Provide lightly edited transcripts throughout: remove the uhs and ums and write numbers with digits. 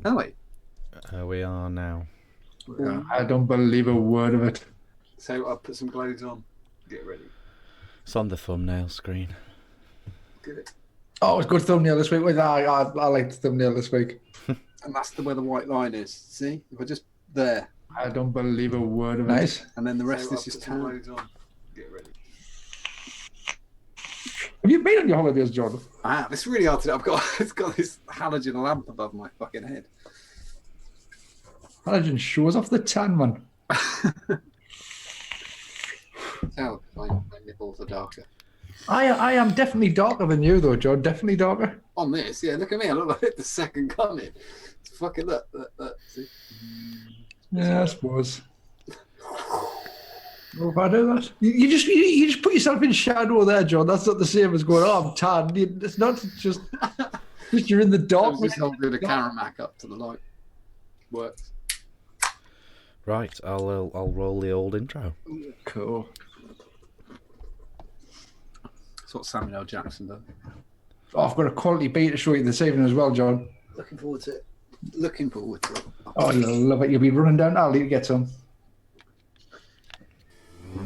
Are we? We are now. I don't believe a word of it. So I'll put some clothes on. Get ready. It's on the thumbnail screen. Good. Oh, it's a good thumbnail this week. I like the thumbnail this week. And that's where the white line is. See? If I just there. I don't believe a word of it. Nice. And then the rest So is just I'll clothes on. Get ready. Have you been on your holidays, John? I have. It's really hard to do. It's got this halogen lamp above my fucking head. Halogen shows off the tan, man. Oh, my nipples are darker. I am definitely darker than you, though, John. Definitely darker. On this, yeah, look at me. I look like the second coming. It's fucking look. See? Yeah, I suppose. Oh, if I do that, you just put yourself in shadow there, John. That's not the same as going, "Oh, I'm tan." It's not just you're in the I dark. was just holding the camera back up to the light. Works. Right, I'll roll the old intro. Cool. That's what Samuel L. Jackson does. Oh, I've got a quality beat to show you this evening as well, John. Looking forward to it. Looking forward to it. Oh, you'll love it. You'll be running down alley to get some. Do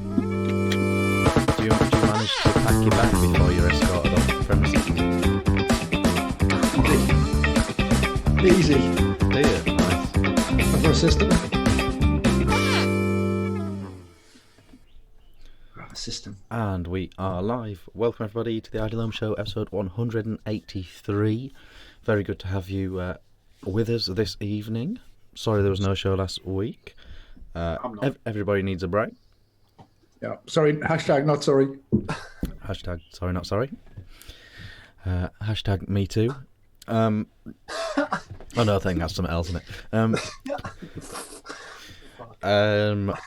you manage to pack your bag before you're escorted off the premises? Easy. Do you? Nice. I've got a system. System. And we are live. Welcome everybody to the Ideal Show, episode 183. Very good to have you with us this evening. Sorry there was no show last week. Everybody needs a break. Yeah. Sorry. Hashtag not sorry. Hashtag sorry not sorry. Hashtag me too. Oh no, I think that's something else, isn't it?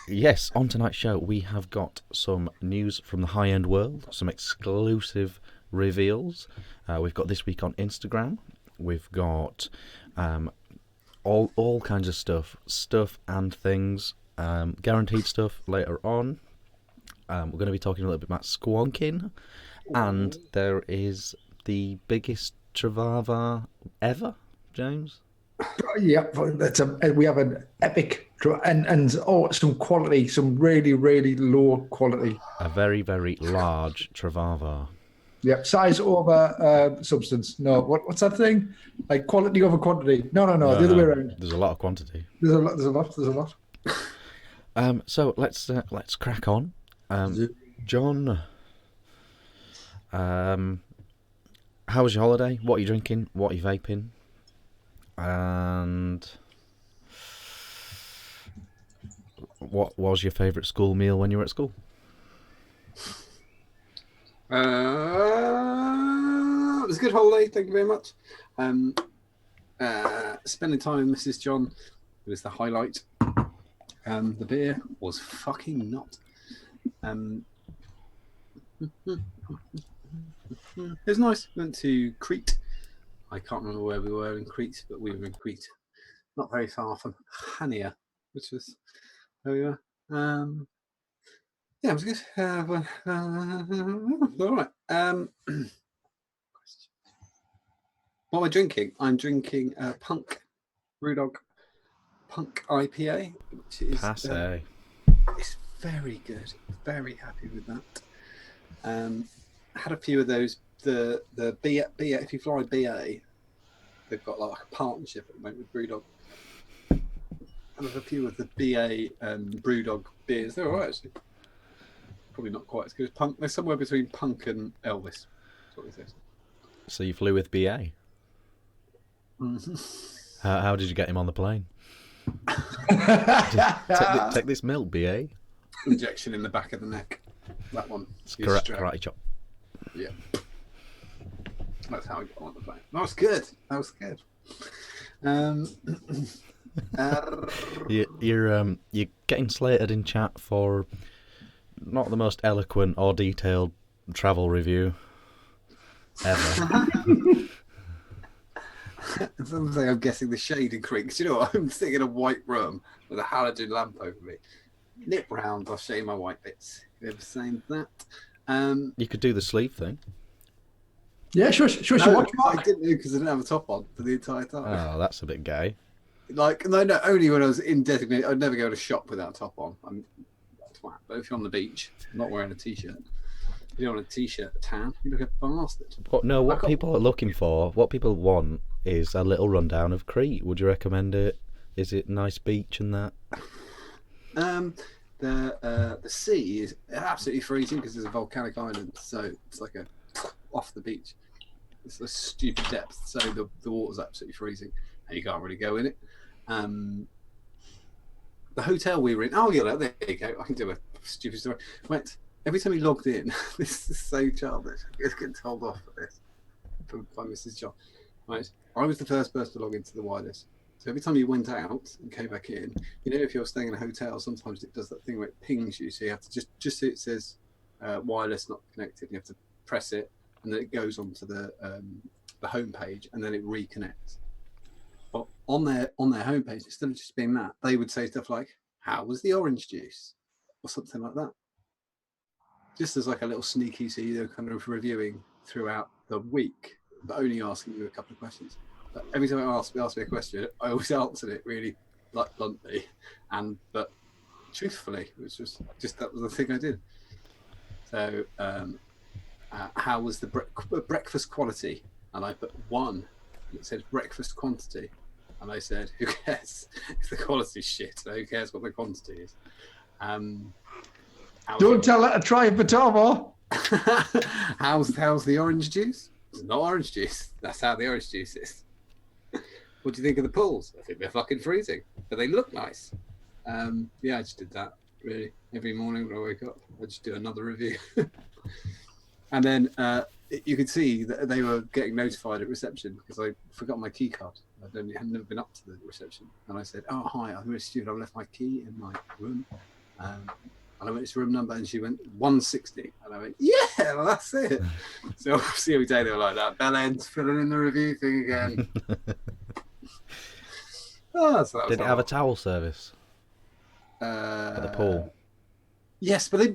Yes, on tonight's show we have got some news from the high-end world, some exclusive reveals. We've got this week on Instagram. We've got all kinds of stuff and things, guaranteed stuff later on. We're going to be talking a little bit about squonking, and there is the biggest Travava ever, James. Yeah, we have an epic and some quality, some really, really low quality. A very, very large Travava. Yep, size over substance. No, what's that thing? Like quality over quantity. No, the other way around. There's a lot of quantity. There's a lot. So let's crack on. John, how was your holiday? What are you drinking? What are you vaping? And what was your favourite school meal when you were at school? It was a good holiday, thank you very much. Spending time with Mrs. John was the highlight. The beer was fucking not. It was nice. We went to Crete. I can't remember where we were in Crete, but we were in Crete, not very far from Hania, which was where we were. Yeah, it was good. All right. What am I drinking? I'm drinking Punk Brewdog Punk IPA, which is Passe. it's very good. Very happy with that. Had a few of those. The BA, if you fly BA, they've got like a partnership at the moment with Brewdog. And there's a few of the BA Brewdog beers. They're alright actually. Probably not quite as good as Punk. They're somewhere between Punk and Elvis. That's what it says. So you flew with BA? Mm-hmm. How did you get him on the plane? Take this milk, BA. Injection in the back of the neck. That one. It's karate chop. Yeah. That's how I got on the plane. That was good. You're getting slated in chat for not the most eloquent or detailed travel review ever. Something I'm guessing the shade in Crete. You know what? I'm sitting in a white room with a halogen lamp over me. Nip round, I'll show you my white bits. You ever seen that? You could do the sleeve thing. Yeah, sure. Watch I Mark. didn't know because I didn't have a top on for the entire time. Oh, that's a bit gay. Like, no, only when I was in designated. I'd never go to a shop without a top on. I'm a twat. But if you're on the beach, I'm not wearing a t-shirt. If you don't want a t-shirt, tan, you look a bastard. What people are looking for, what people want, is a little rundown of Crete. Would you recommend it? Is it nice beach and that? The sea is absolutely freezing because it's a volcanic island, so it's like a off the beach. It's a stupid depth, so the water's absolutely freezing, and you can't really go in it. The hotel we were in. Oh yeah, there you go. I can do a stupid story. Went every time he logged in. This is so childish. I was getting told off for this by Mrs. John. Right, I was the first person to log into the wireless. So every time you went out and came back in, you know, if you're staying in a hotel, sometimes it does that thing where it pings you. So you have to just so it says wireless not connected. You have to press it, and then it goes onto the home page, and then it reconnects. But on their homepage, instead of just being that, they would say stuff like, "How was the orange juice?" or something like that. Just as like a little sneaky, so you're kind of reviewing throughout the week, but only asking you a couple of questions. But every time I asked me a question, I always answered it really like bluntly, but truthfully. It was just that was the thing I did. So, how was the breakfast quality? And I put 1. And it said breakfast quantity, and I said, who cares if the quality's shit? Who cares what the quantity is? Don't tell her to try a Patamo. how's the orange juice? It's not orange juice. That's how the orange juice is. What do you think of the pools? I think they're fucking freezing, but they look nice. Yeah, I just did that really every morning when I wake up. I just do another review, and then you could see that they were getting notified at reception because I forgot my key card. Had never been up to the reception, and I said, "Oh hi, I'm really stupid. I left my key in my room." And I went to room number, and she went 160, and I went, "Yeah, well, that's it." So obviously every day they were like that. Bell ends filling in the review thing again. So Did it have a towel service at the pool? Yes, but they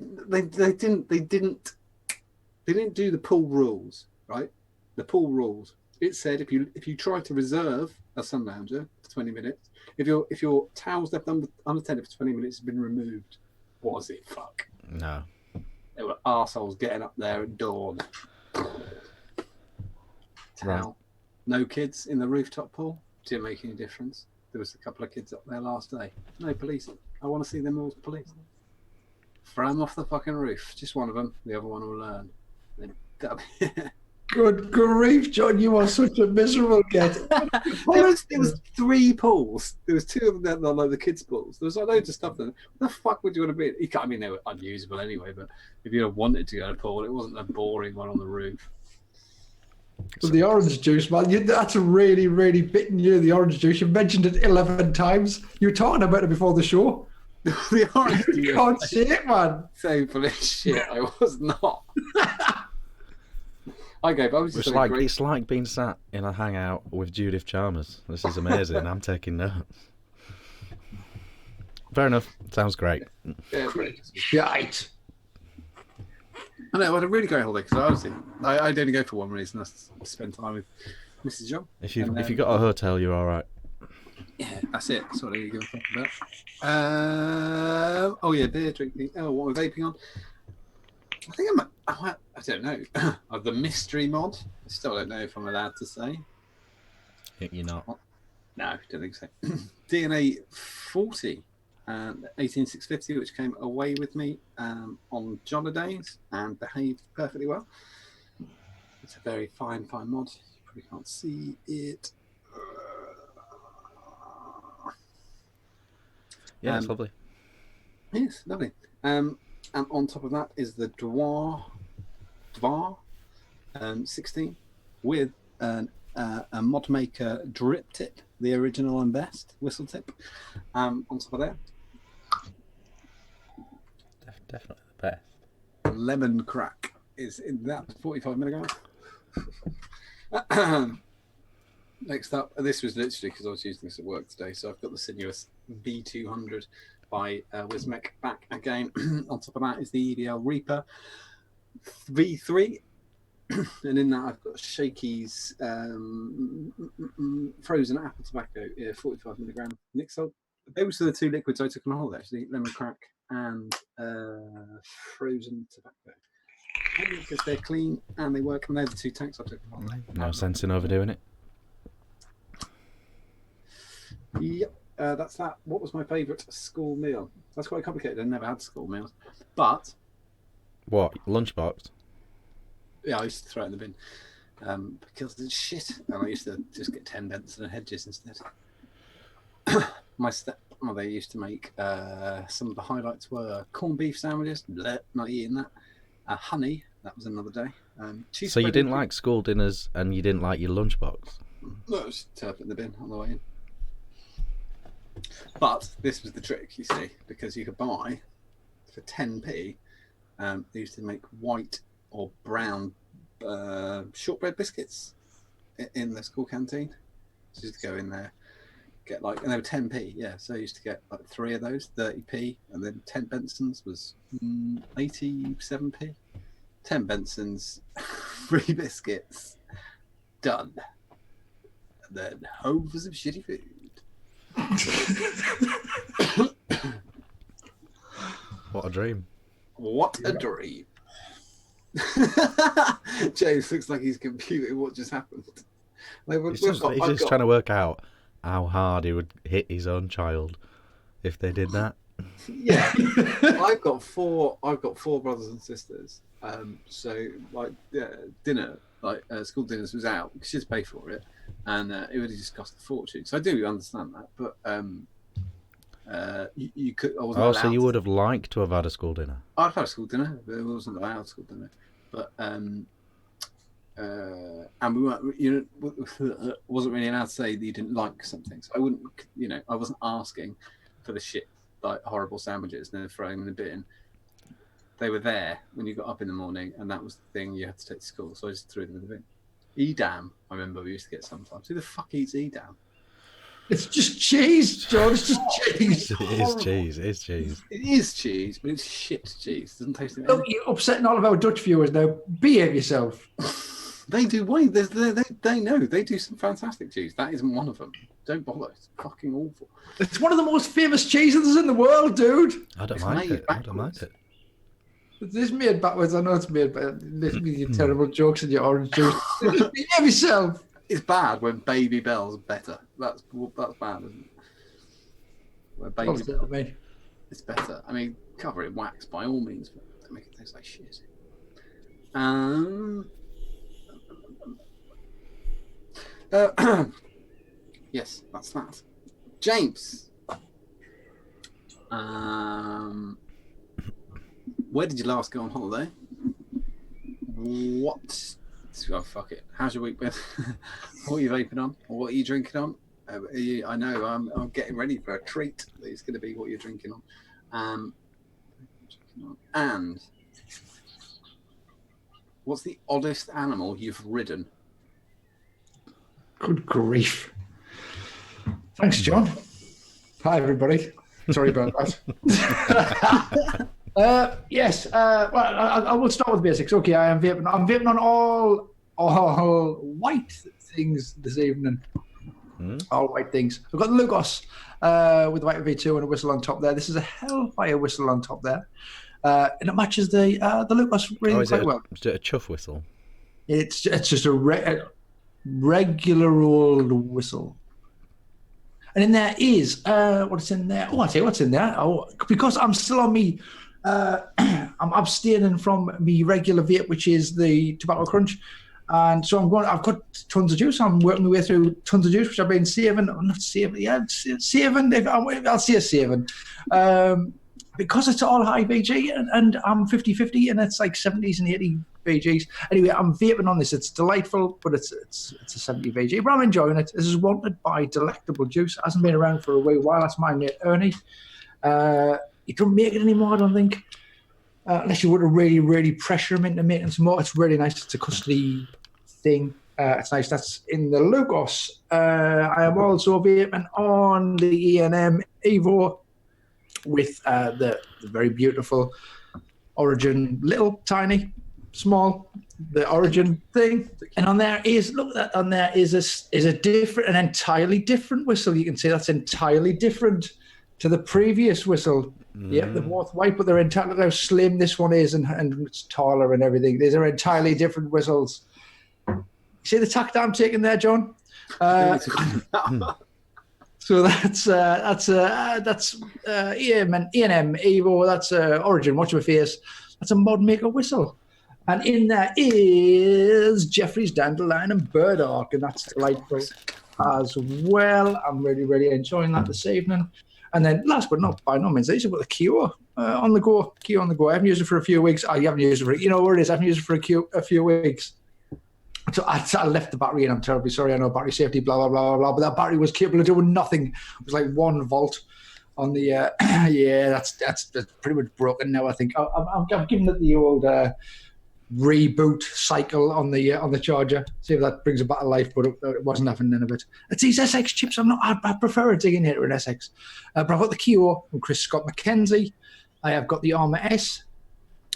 didn't do the pool rules, right? The pool rules. It said if you try to reserve a sun lounger for 20 minutes, if your towel's left unattended for 20 minutes has been removed. Was it fuck? No. They were arseholes getting up there at dawn. Right. No kids in the rooftop pool. Didn't make any difference. There was a couple of kids up there last day. No police. I want to see them all police. Throw them off the fucking roof. Just one of them. The other one will learn. Good grief, John! You are such a miserable kid. there was 3 pools. There was 2 of them that like the kids' pools. There was like loads of stuff there. What the fuck would you want to be? I mean, they were unusable anyway. But if you wanted to go to a pool, it wasn't a boring one on the roof. Well, the orange juice, man, that's really, really bitten you, the orange juice. You mentioned it 11 times. You were talking about it before the show. The orange juice. You can't say it, man. So full of shit. I was not. Okay, but I was just it's like being sat in a hangout with Judith Chalmers. This is amazing. I'm taking notes. Fair enough. Sounds great. Yeah, great. Shite. I know, I had a really great holiday because I'd only go for one reason. That's to spend time with Mrs. John. If you got a hotel, you're all right. Yeah, that's it. That's what I give a fuck about. Oh yeah, beer drinking. Oh, what we're vaping on? I think I don't know. The mystery mod. I still don't know if I'm allowed to say. You're not. No, don't think so. DNA 40. 18650, which came away with me on Jollidays and behaved perfectly well. It's a very fine mod. You probably can't see it. Yeah, it's lovely. Yes, lovely. And on top of that is the Dwar 16 with a mod maker drip tip, the original and best whistle tip. On top of that, definitely the best. Lemon crack is in that 45 milligrams. Next up, this was literally because I was using this at work today, so I've got the Sinuous B200 by Wismec back again. On top of that is the EDL Reaper V3 And in that, I've got Shakey's frozen apple tobacco, 45 milligram Nixol. Those are the 2 liquids I took on holiday, actually, lemon crack and frozen tobacco. Because they're clean and they work, and they're the 2 tanks I took on holiday. No sense in overdoing it. Yep, that's that. What was my favourite school meal? That's quite complicated. I never had school meals. But... What? Lunchbox? Yeah, I used to throw it in the bin because it's shit. And I used to just get 10 Benson and hedges instead. My stepmother used to make some of the highlights were corned beef sandwiches. Bleh, not eating that. Honey, that was another day. So you didn't like school dinners and you didn't like your lunchbox? No, I was turf in the bin on the way in. But this was the trick, you see, because you could buy for 10p. They used to make white or brown shortbread biscuits in the school canteen. So you used to go in there, get like, and they were 10p, yeah. So I used to get like 3 of those, 30p, and then 10 Bensons was 87p. 10 Bensons, 3 biscuits, done. And then home for some shitty food. What a dream. What a dream. James looks like he's computing what just happened. He's just trying to work out how hard he would hit his own child if they did that. Yeah. I've got four brothers and sisters. So like dinner, like school dinners was out because she had to pay for it, and it would have just cost a fortune. So I do understand that, but you could. I wasn't allowed so you to. would have liked to have had a school dinner. I'd had a school dinner, but it wasn't allowed school dinner. But and we weren't, wasn't really allowed to say that you didn't like something. So I wouldn't, I wasn't asking for the shit, like horrible sandwiches and then throwing them in the bin. They were there when you got up in the morning, and that was the thing you had to take to school. So I just threw them in the bin. Edam, I remember we used to get sometimes. Who the fuck eats Edam? It's just cheese, John. It's just cheese. It is cheese. It is cheese. It is cheese, but it's shit cheese. It doesn't taste like Look, you're upsetting all of our Dutch viewers now. Behave yourself. They do. Wait, they know. They do some fantastic cheese. That isn't one of them. Don't bother. It's fucking awful. It's one of the most famous cheeses in the world, dude. I don't mind it. I don't mind it. This made backwards. I know it's made, but listen to your terrible jokes and your orange juice. Behave yourself. It's bad when Baby Bell's better. That's bad, isn't it? Where Baby Bell, it's better. I mean, cover it in wax by all means, but don't make it taste like shit. Yes, that's that. James, where did you last go on holiday? What? Oh, fuck it. How's your week been? What are you vaping on? Or what are you drinking on? I know I'm getting ready for a treat. It's going to be what you're drinking on. And what's the oddest animal you've ridden? Good grief. Thanks, John. Hi, everybody. Sorry about that. Yes. Well, I will start with the basics. Okay, I am vaping. I'm vaping on all white things this evening. All white things. I've got the Lugos with the white V2 and a whistle on top there. This is a Hellfire whistle on top there, and it matches the Lugos really quite well. Is it a chuff whistle? It's just a regular old whistle. And in there is what's in there? Oh, I'll tell you what's in there. Oh, because I'm still on me. I'm abstaining from me regular vape, which is the Tobacco Crunch, and so I've got tons of juice. I'm working my way through tons of juice, which I've been saving. I'm not saving, yeah, saving. I'll say saving, because it's all high VG, and I'm 50-50, and it's like 70s and 80 VGs. Anyway, I'm vaping on this. It's delightful, but it's a 70 VG, but I'm enjoying it. This is wanted by Delectable Juice. It hasn't been around for a wee while. That's my mate Ernie. You don't make it anymore, I don't think, unless you want to really, really pressure them into making some more. It's really nice. It's a custody thing. It's nice. That's in the Lugos. I am also vaping on the E&M Evo with the very beautiful Origin little tiny small, the origin thing, and on there is an entirely different whistle. You can see that's entirely different to the previous whistle. Yep, they're both white, but they're entirely, look how slim this one is, and it's taller and everything. These are entirely different whistles. See the tack that I'm taking there, John? So that's E&M Evo. That's Origin. Watch my face. That's a mod maker whistle, and in there is Jeffrey's Dandelion and Burdock, and that's delightful as well. I'm really enjoying that this evening. And then last but not by no means least, I've got the Kio on the go. Kio on the go. I haven't used it for a few weeks. Oh, you haven't used it for, you know where it is. I haven't used it for a few weeks. So I left the battery, and I'm terribly sorry. I know battery safety, blah blah blah blah. But that battery was capable of doing nothing. It was like 1 volt on the. Yeah, that's pretty much broken now. I think I'm giving it the old reboot cycle on the charger. See if that brings it back to life. But it wasn't having none of it. It's these SX chips. I prefer a digging hitter in SX. But I've got the Kio from Chris Scott McKenzie. I have got the Armour S.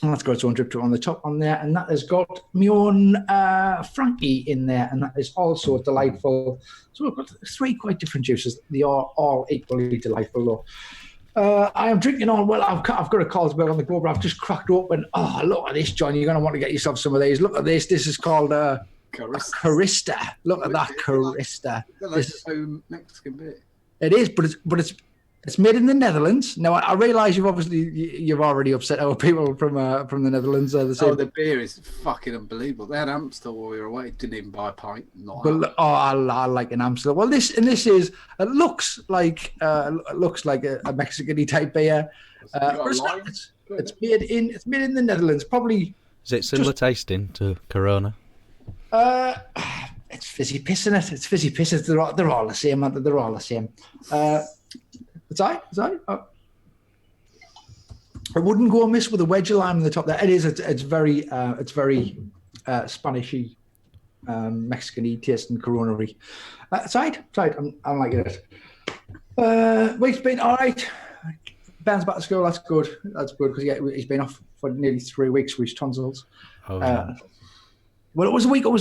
And that's got its own drip on the top on there, and that has got my own Frankie in there, and that is also delightful. So we've got 3 quite different juices. They are all equally delightful, though. I am drinking on. Well, I've got a Carlsberg on the go, but I've just cracked open. Oh, look at this, John! You're going to want to get yourself some of these. Look at this. This is called Carista. Look at that, Carista. This is home Mexican beer. It is, but it's made in the Netherlands. Now, I realise you've already upset our people from the Netherlands. The beer is fucking unbelievable. They had Amstel while we were away. Didn't even buy a pint. I like an Amstel. Well, this is it looks like a Mexican-y type beer. But it's made in the Netherlands. Probably. Is it similar tasting to Corona? It's fizzy piss in it. It's fizzy piss. They're all the same. They're all the same. I wouldn't go amiss with a wedge of lime on the top there. It is. It's very Spanishy, Mexican-y taste and Corona-y. I'm liking it. Week's been all right. Ben's back to school. That's good. That's good because he's been off for nearly 3 weeks with his tonsils. Oh, yeah. Well, it was a week a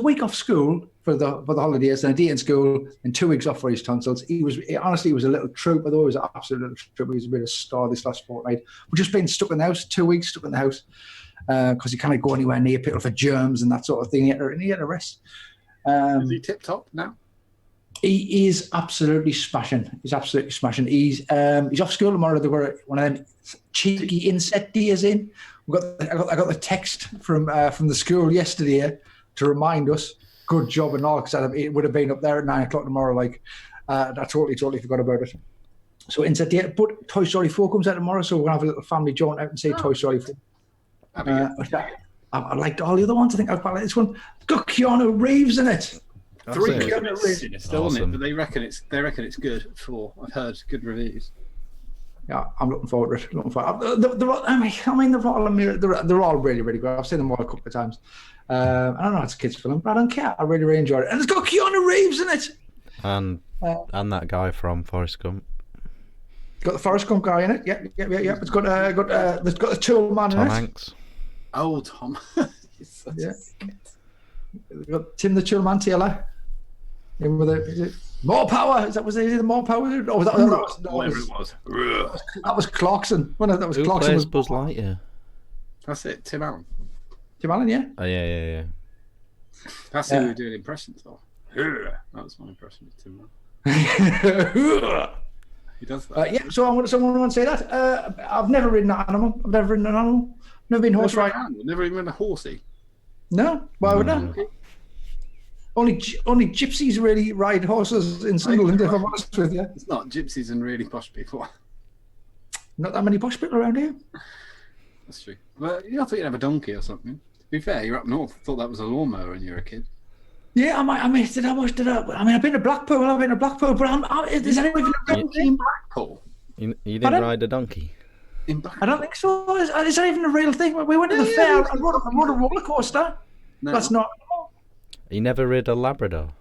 week off school for the holidays, and a day in school, and 2 weeks off for his tonsils. He was a little trooper, though. He was an absolute little trooper. He was a bit of a star this last fortnight. We've just been stuck in the house, 2 weeks stuck in the house, because he can't go anywhere near people for germs and that sort of thing. He had to rest. Is he tip top now? He is absolutely smashing. He's absolutely smashing. He's off school tomorrow. They were one of them cheeky inset days in. I got the text from the school yesterday to remind us. Good job and all, because it would have been up there at 9 o'clock tomorrow. I totally forgot about it. So instead, but Toy Story 4 comes out tomorrow, so we're gonna have a little family jaunt out and see Toy Story 4. I liked all the other ones. I think I quite like this one. It's got Keanu Reeves in it. Keanu Reeves, still on it, but they reckon it's good. I've heard good reviews. Yeah, I'm looking forward to it. They're all really, really good. I've seen them all a couple of times. I don't know, it's a kids' film, but I don't care. I really, really enjoyed it. And it's got Keanu Reeves in it. And that guy from Forrest Gump. Got the Forrest Gump guy in it. Yeah. It's got the Tool Man in it. Tom Hanks. Oh, Tom. Yeah. We've got Tim the Tool Man Taylor. In with it. More Power. Was it More Power? Or was that was Clarkson. That was Who Clarkson. Plays Buzz Lightyear? That's it. Tim Allen. Tim Allen, yeah. Oh yeah. That's who we were doing impressions of. That was my impression of Tim Allen. He does that. Yeah. So someone want to say that? I've never ridden an animal. Never been horse riding. Never even been a horsey. No. Why would I? Only gypsies really ride horses in Sunderland, if I'm honest with you. It's not gypsies and really posh people. Not that many posh people around here. That's true. But I thought you'd have a donkey or something. To be fair, you're up north. I thought that was a lawnmower when you were a kid. Yeah, I missed it. I watched it up. I mean, I've been to Blackpool, but is there even a donkey in Blackpool? You didn't ride a donkey? I don't think so. Is that even a real thing? We went to the fair and rode a roller coaster. No. That's not. You never rid a Labrador?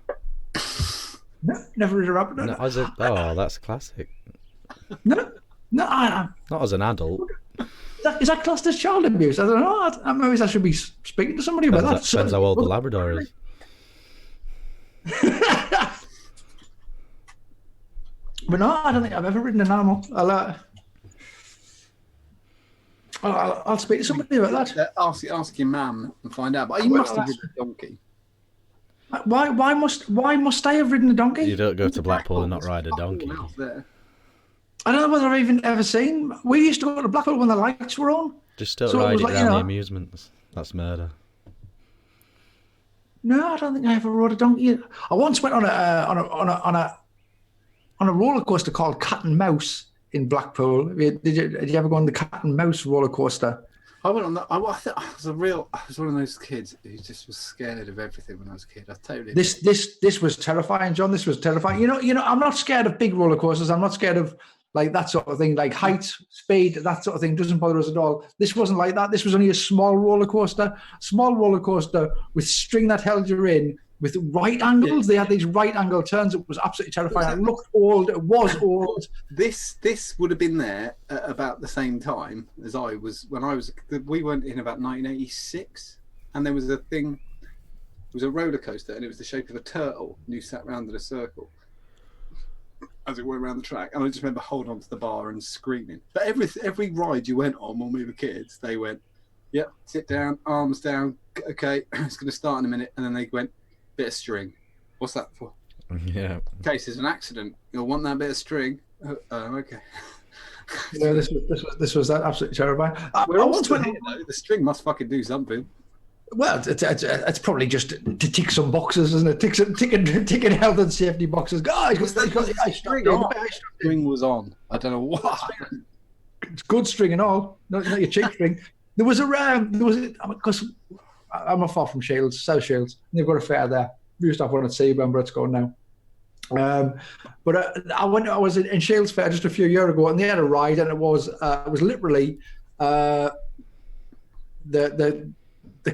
No, never rid a Labrador. No, that's classic. No. Not as an adult. Is that classed as child abuse? I don't know. Maybe I should be speaking to somebody about that. Depends how old the Labrador is. But no, I don't think I've ever ridden an animal. I'll speak to somebody about that. Ask your mum and find out. But you must have ridden a donkey. Why must I have ridden a donkey? You don't go to Blackpool and not ride a donkey. I don't know whether I've even ever seen. We used to go to Blackpool when the lights were on. Just don't ride it around the amusements. That's murder. No, I don't think I ever rode a donkey. I once went on a roller coaster called Cat and Mouse in Blackpool. Did you ever go on the Cat and Mouse roller coaster? I went on that. I was one of those kids who just was scared of everything when I was a kid. I totally. This was terrifying, John. This was terrifying. You know. I'm not scared of big roller coasters. I'm not scared of like that sort of thing, like height, speed, that sort of thing doesn't bother us at all. This wasn't like that. This was only a small roller coaster with string that held you in with right angles. They had these right angle turns. It was absolutely terrifying. It looked old. It was old. This would have been there at about the same time as I was when I was. We went in about 1986, and there was a thing. It was a roller coaster, and it was the shape of a turtle, and you sat round in a circle as it went around the track. And I just remember holding onto the bar and screaming. But every ride you went on when we were kids, they went, "Yep, sit down, arms down. Okay, it's going to start in a minute." And then they went, "Bit of string. What's that for?" Yeah. In case there's an accident, you'll want that bit of string. Oh, okay. Yeah, this was that absolutely terrifying. We're all still here, though. The string must fucking do something. Well, it's probably just to tick some boxes, isn't it? Ticking health and safety boxes. Guys, String was on. I don't know what. It's good string and all, not your cheap string. Because I'm not far from Shields, South Shields, and they've got a fair there. We used to have one at Seaburn, but it's gone now. But I was in Shields Fair just a few years ago, and they had a ride, and it was literally the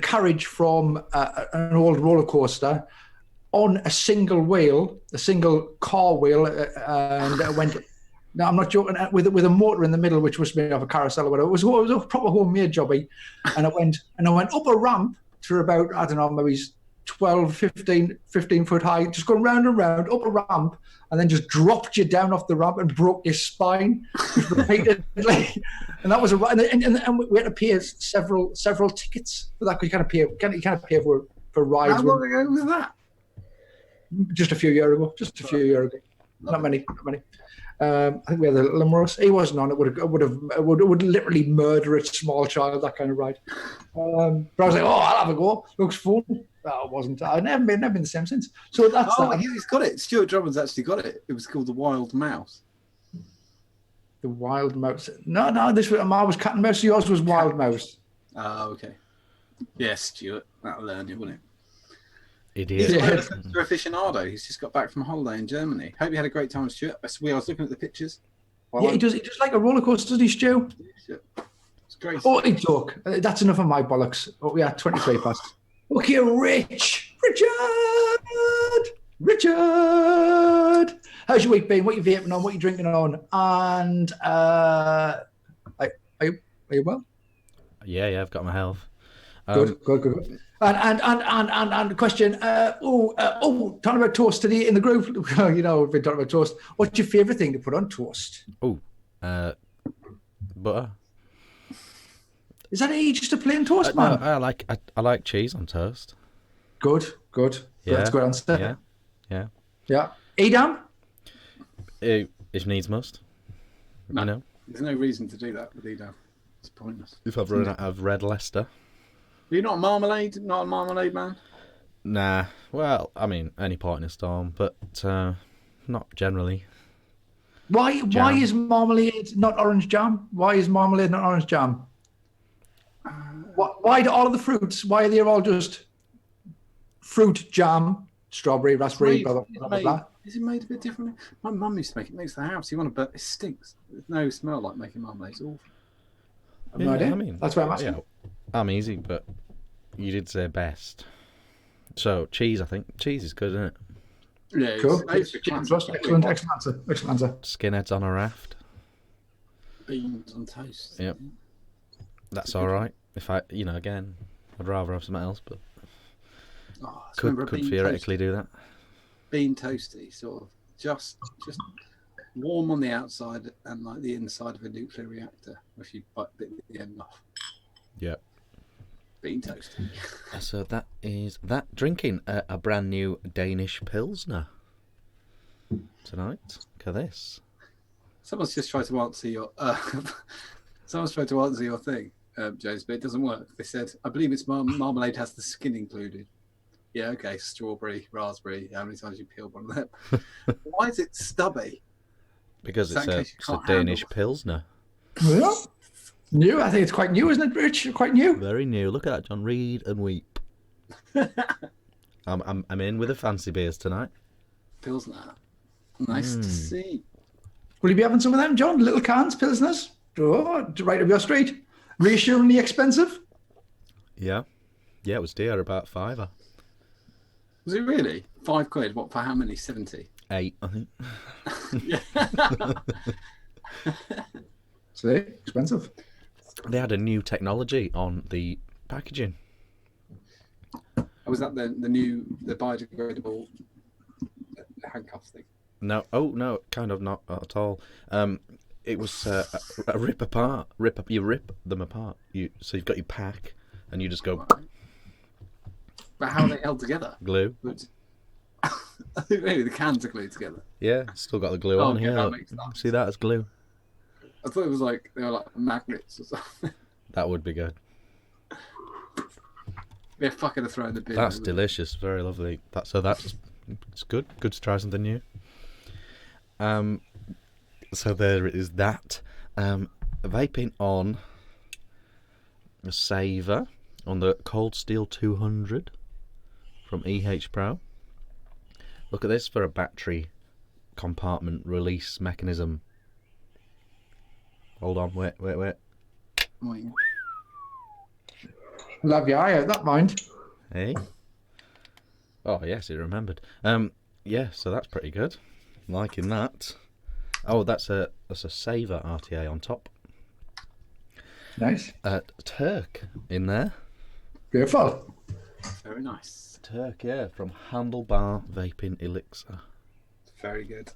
carriage from an old roller coaster on a single car wheel, and it went. No, I'm not joking. With a motor in the middle, which was made of a carousel or whatever. It was a proper homemade jobby, and I went up a ramp to about, I don't know, maybe 12, 15 foot high, just going round and round up a ramp, and then just dropped you down off the ramp and broke your spine repeatedly. And that was and we had to pay several tickets for that, because you can't pay for rides. How long ago was that? Just a few years ago. Not many. I think we had the Limerick. He wasn't on it. Would literally murder a small child, that kind of ride. But I was like, I'll have a go. Looks fun. No, it wasn't. I've never been the same since. So that's that. He's got it. Stuart Drummond's actually got it. It was called the Wild Mouse. The Wild Mouse. No. This was mine was Cat and Mouse. Yours was Wild Mouse. Oh, okay. Yeah, Stuart. That'll learn you, wouldn't it? Idiot. He's a roller coaster aficionado. He's just got back from a holiday in Germany. Hope you had a great time, Stuart. I was looking at the pictures. He does like a roller coaster, doesn't he, Stu? It's great. Oh, he took. That's enough of my bollocks. Oh, we are 23 past. Okay, Richard. How's your week been? What are you vaping on? What are you drinking on? And are you well? Yeah, I've got my health. Good. And the question, talking about toast today in the group, we've been talking about toast. What's your favourite thing to put on toast? Butter. Is that just a plain toast, man? No, I like cheese on toast. Good. Yeah. That's a good answer. Yeah. Edam? If needs must. No, you know? There's no reason to do that with Edam. It's pointless. If I've run out of red Leicester. Are you not a marmalade man? Nah. Well, I mean, any point in a storm, but not generally. Why is marmalade not orange jam? Why is marmalade not orange jam? Why do all of the fruits? Why are they all just fruit jam? Strawberry, raspberry, blah blah blah. Is it made a bit differently? My mum used to make it. Makes the house. You want to, but it stinks. There's no smell like making marmalade. It's awful. I've no idea. I mean, that's why I'm asking. Yeah, I'm easy, but you did say best. So cheese, I think cheese is good, isn't it? Yeah, cool. Excellent answer. Skinheads on a raft. Beans on toast. Yep. That's all right. If again, I'd rather have something else, but could theoretically do that. Bean toasty, sort of just warm on the outside and like the inside of a nuclear reactor. If you bite the end off. Yep. Bean toasty. So that is that. Drinking a brand new Danish Pilsner tonight. Look at this. Someone's just tried to answer your. Someone's tried to answer your thing, James, but it doesn't work. They said, "I believe it's marmalade has the skin included." Yeah, okay. Strawberry, raspberry. How many times you peeled one of them? Why is it stubby? Because it's a Danish Pilsner. Yeah. New. I think it's quite new, isn't it, Rich? Quite new. Very new. Look at that, John. Read and weep. I'm in with the fancy beers tonight. Pilsner. Nice to see. Will you be having some of them, John? Little cans, Pilsners? Oh, right up your street. Reassuringly expensive? Yeah. Yeah, it was dear, about £5. Was it really? £5? What, for how many? 70? 8, I think. See? Expensive. They had a new technology on the packaging. Was that the biodegradable handcuff thing? No, no, kind of not at all. It was a rip apart. You rip them apart. So you've got your pack, and you just go. Right. But how are they held together? Glue. Maybe the cans are glued together. Yeah, still got the glue on here. That makes sense. See that as glue. I thought it was like they were like magnets or something. That would be good. They're fucking throw in the bin. That's delicious. Very lovely. It's good. Good to try something new. So there is that. Vaping on a saver on the Cold Steel 200 from EH Pro. Look at this for a battery compartment release mechanism. Hold on, wait. Love your eye out that mind. Hey. Oh yes, he remembered. Yeah, so that's pretty good. Liking that. Oh, that's a saver RTA on top. Nice. Turk in there. Beautiful. Very nice. Turk, yeah, from Handlebar Vaping Elixir. Very good.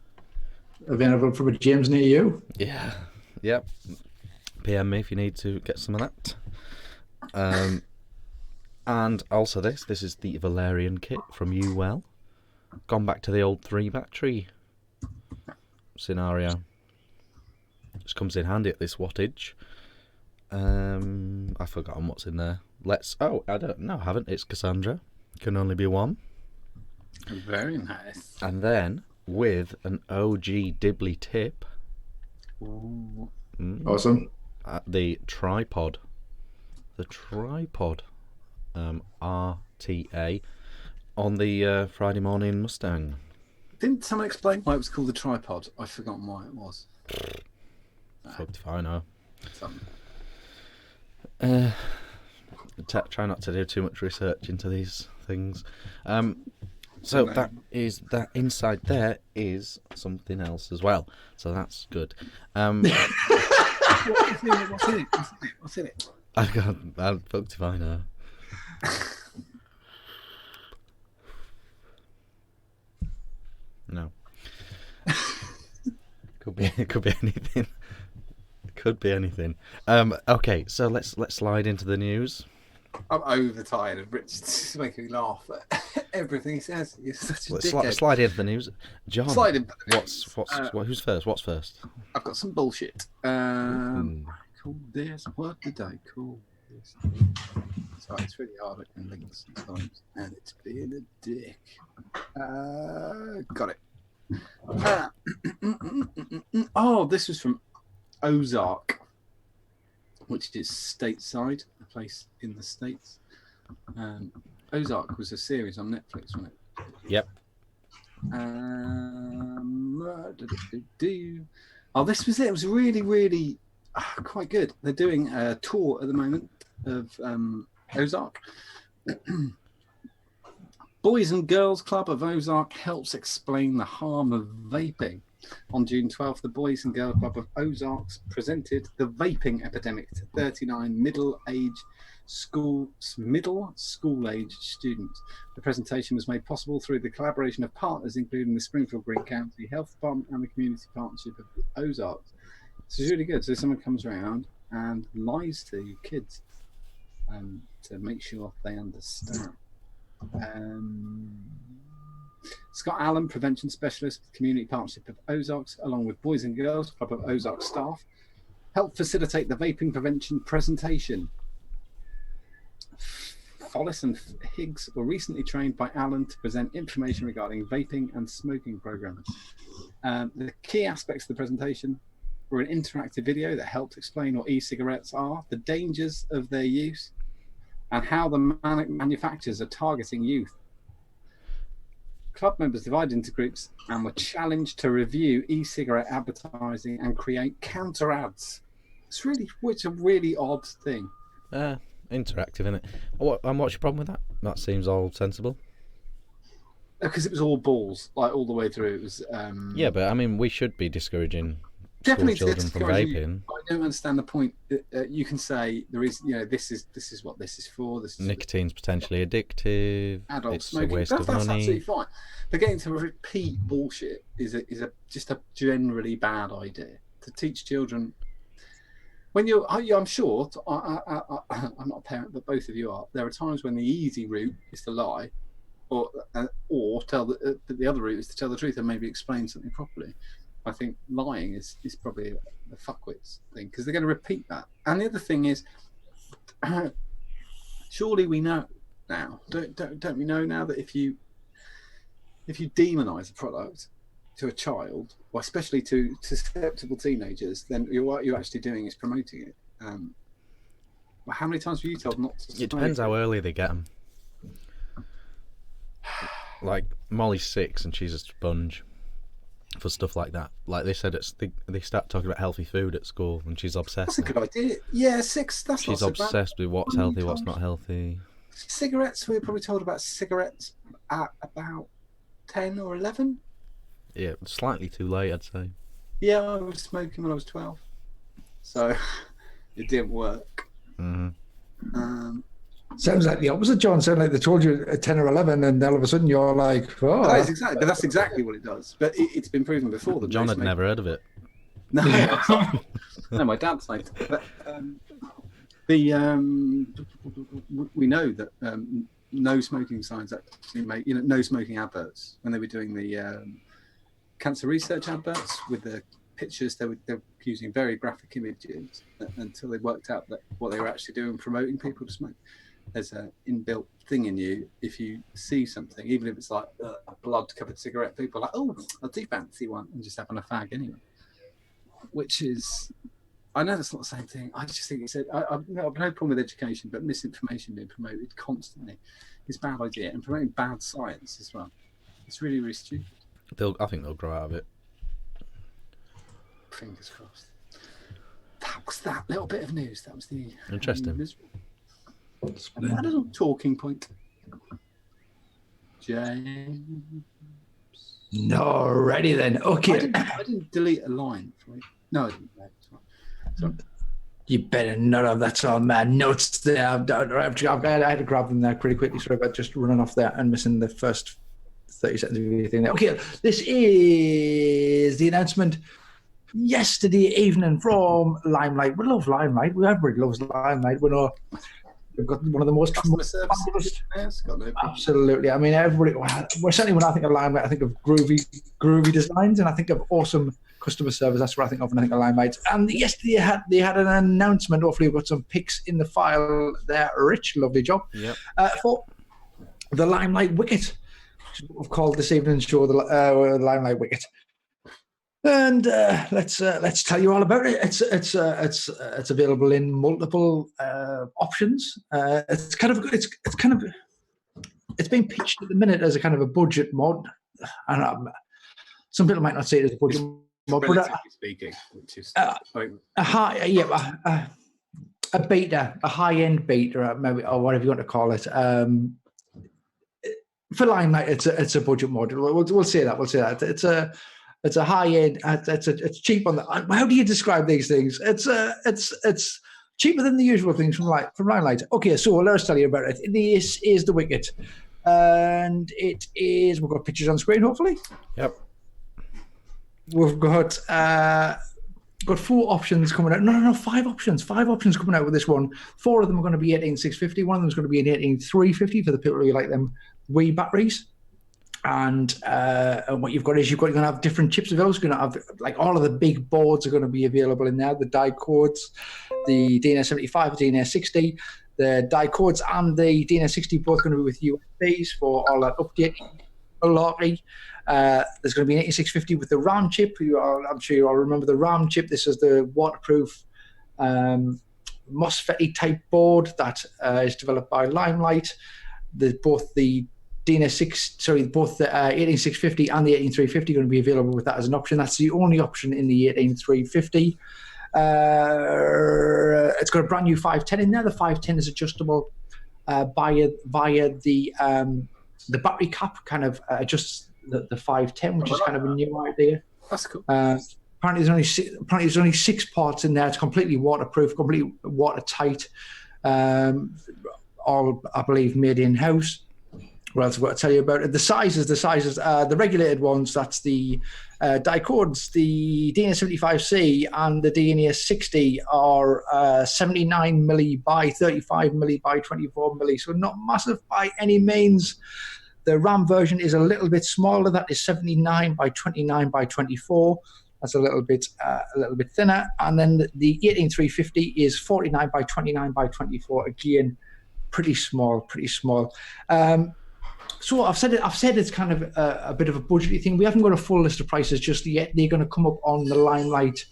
Available from a James near you. Yeah. Yep. PM me if you need to get some of that. And also this is the Valerian kit from UWell. Gone back to the old 3 battery scenario. Just comes in handy at this wattage. I've forgotten what's in there. I don't know, I haven't. It's Cassandra. Can only be one. Very nice. And then with an OG Dibley tip. Ooh. Awesome. The tripod. RTA on the Friday morning Mustang. Didn't someone explain why it was called the tripod? I've forgotten why it was. Fucked if I know. Something. Try not to do too much research into these things. So that is that. Inside there is something else as well. So that's good. What's in it? I'm fucked if I know. No. Could be anything. Could be anything. Okay, so let's slide into the news. I'm overtired and Rich is making me laugh at everything he says. You're such a dickhead. Slide into the news. John, Slide into the news. Who's first? What's first? I've got some bullshit. Call this. What did I call this? Sorry, it's really hard at links sometimes, and it's being a dick. Got it. Oh, this was from Ozark, which is stateside, a place in the States. Ozark was a series on Netflix, wasn't it? Yep. Oh, this was it. It was really, really quite good. They're doing a tour at the moment of Ozark. Boys and Girls Club of Ozark helps explain the harm of vaping. On June 12th, the Boys and Girls Club of Ozarks presented the vaping epidemic to 39 middle school age students. The presentation was made possible through the collaboration of partners, including the Springfield Green County Health Department and the Community Partnership of the Ozarks. This is really good. So someone comes around and lies to kids to make sure they understand. Scott Allen, Prevention Specialist, Community Partnership of Ozarks, along with Boys and Girls Club of Ozarks staff, helped facilitate the vaping prevention presentation. Follis and Higgs were recently trained by Allen to present information regarding vaping and smoking programs. The key aspects of the presentation were an interactive video that helped explain what e-cigarettes are, the dangers of their use, and how the manufacturers are targeting youth. Club members divided into groups and were challenged to review e-cigarette advertising and create counter ads. It's a really odd thing. Interactive, isn't it? And what's your problem with that? That seems all sensible. Because it was all balls, like all the way through. It was. Yeah, but I mean, we should be discouraging definitely school children from vaping. I don't understand the point. You can say there is, this is what this is for. Nicotine's potentially addictive. Adult it's smoking. A waste That's of money. Absolutely fine. But getting to repeat bullshit is just a generally bad idea to teach children. When I'm sure, I'm not a parent, but both of you are. There are times when the easy route is to lie, or tell the other route is to tell the truth and maybe explain something properly. I think lying is probably the fuckwits thing because they're going to repeat that. And the other thing is, surely we know now, don't we know now that if you demonise a product to a child, or especially to susceptible teenagers, then what you're actually doing is promoting it. Well, how many times were you told not to smoke? It depends how early they get them. Like Molly's 6 and she's a sponge for stuff like that. Like they said, they start talking about healthy food at school and she's obsessed. That's a good idea. Yeah, 6. That's she's not so obsessed bad. with what's healthy, what's not healthy. Cigarettes, we were probably told about cigarettes at about 10 or 11. Yeah, slightly too late, I'd say. Yeah, I was smoking when I was 12, so it didn't work. Mm-hmm. Sounds like the opposite, John. Sounds like they told you at 10 or 11, and all of a sudden you're like, "Oh." That's exactly what it does. But it's been proven before that John had never heard of it. No, no, my dad smoked. But we know that no smoking signs actually make no smoking adverts when they were doing the cancer research adverts with the pictures. They were using very graphic images until they worked out that what they were actually doing, promoting people to smoke. There's an inbuilt thing in you. If you see something, even if it's like a blood-covered cigarette, people are like, "Oh, I do fancy one," and just having a fag anyway. Which is, I know that's not the same thing. I just think it's I've no problem with education, but misinformation being promoted constantly is a bad idea, and promoting bad science as well. It's really, really stupid. I think they'll grow out of it. Fingers crossed. That was that little bit of news. That was the interesting. A little talking point. James. No, ready then. Okay. I didn't delete a line for you. No, I didn't. No, sorry. You better not have that on my notes there. I had to grab them there pretty quickly. Sorry about just running off there and missing the first 30 seconds of everything there. Okay, this is the announcement yesterday evening from Limelight. We love Limelight. Everybody loves Limelight. We know we've got one of the most fabulous. Absolutely. I mean, everybody. Well, certainly when I think of Limelight, I think of groovy designs, and I think of awesome customer service. That's what I think of when I think of Limelight. And yesterday they had an announcement. Hopefully, we've got some pics in the file there. Rich, lovely job. Yep. For the Limelight Wicket, which is what we've called this evening's show, the Limelight Wicket. And let's tell you all about it. It's available in multiple options. It's being pitched at the minute as a kind of a budget mod, and some people might not say it as a budget mod, but speaking, which is a beta, a high-end beta, maybe, or whatever you want to call it. For Limelight, it's a budget mod. We'll say that. It's a It's a high end. It's cheap on the. How do you describe these things? It's cheaper than the usual things from Limelight. Okay, so let us tell you about it. This is the Wicket, and it is. We've got pictures on screen, hopefully. Yep. We've got 4 options coming out. No, 5 options. 5 options coming out with this one. 4 of them are going to be 18650. One of them is going to be an 18350 for the people who like them wee batteries. And what you've got is you're going to have different chips available. You're going to have like all of the big boards are going to be available in there. The die codes, the DNS75, the DNS60, the die codes, and the DNS60 both going to be with USBs for all that updating. There's going to be an 8650 with the RAM chip. I'm sure you all remember the RAM chip. This is the waterproof MOSFET type board that is developed by Limelight. Both the 18650 and the 18350 are going to be available with that as an option. That's the only option in the 18350. It's got a brand new 510 in there. The 510 is adjustable via the battery cap, kind of adjusts the 510, which is kind of a new idea. That's cool. Apparently there's only 6 parts in there. It's completely waterproof, completely watertight. All, I believe, made in-house. What else I've got to tell you about it? The sizes, the regulated ones, that's the dicodes, the DNS75C and the DNS60 are 79 milli by 35 milli by 24 milli, so not massive by any means. The RAM version is a little bit smaller. That is 79 by 29 by 24. That's a little bit thinner. And then the 18350 is 49 by 29 by 24. Again, pretty small. So I've said it's kind of a bit of a budgety thing. We haven't got a full list of prices just yet. They're going to come up on the Limelight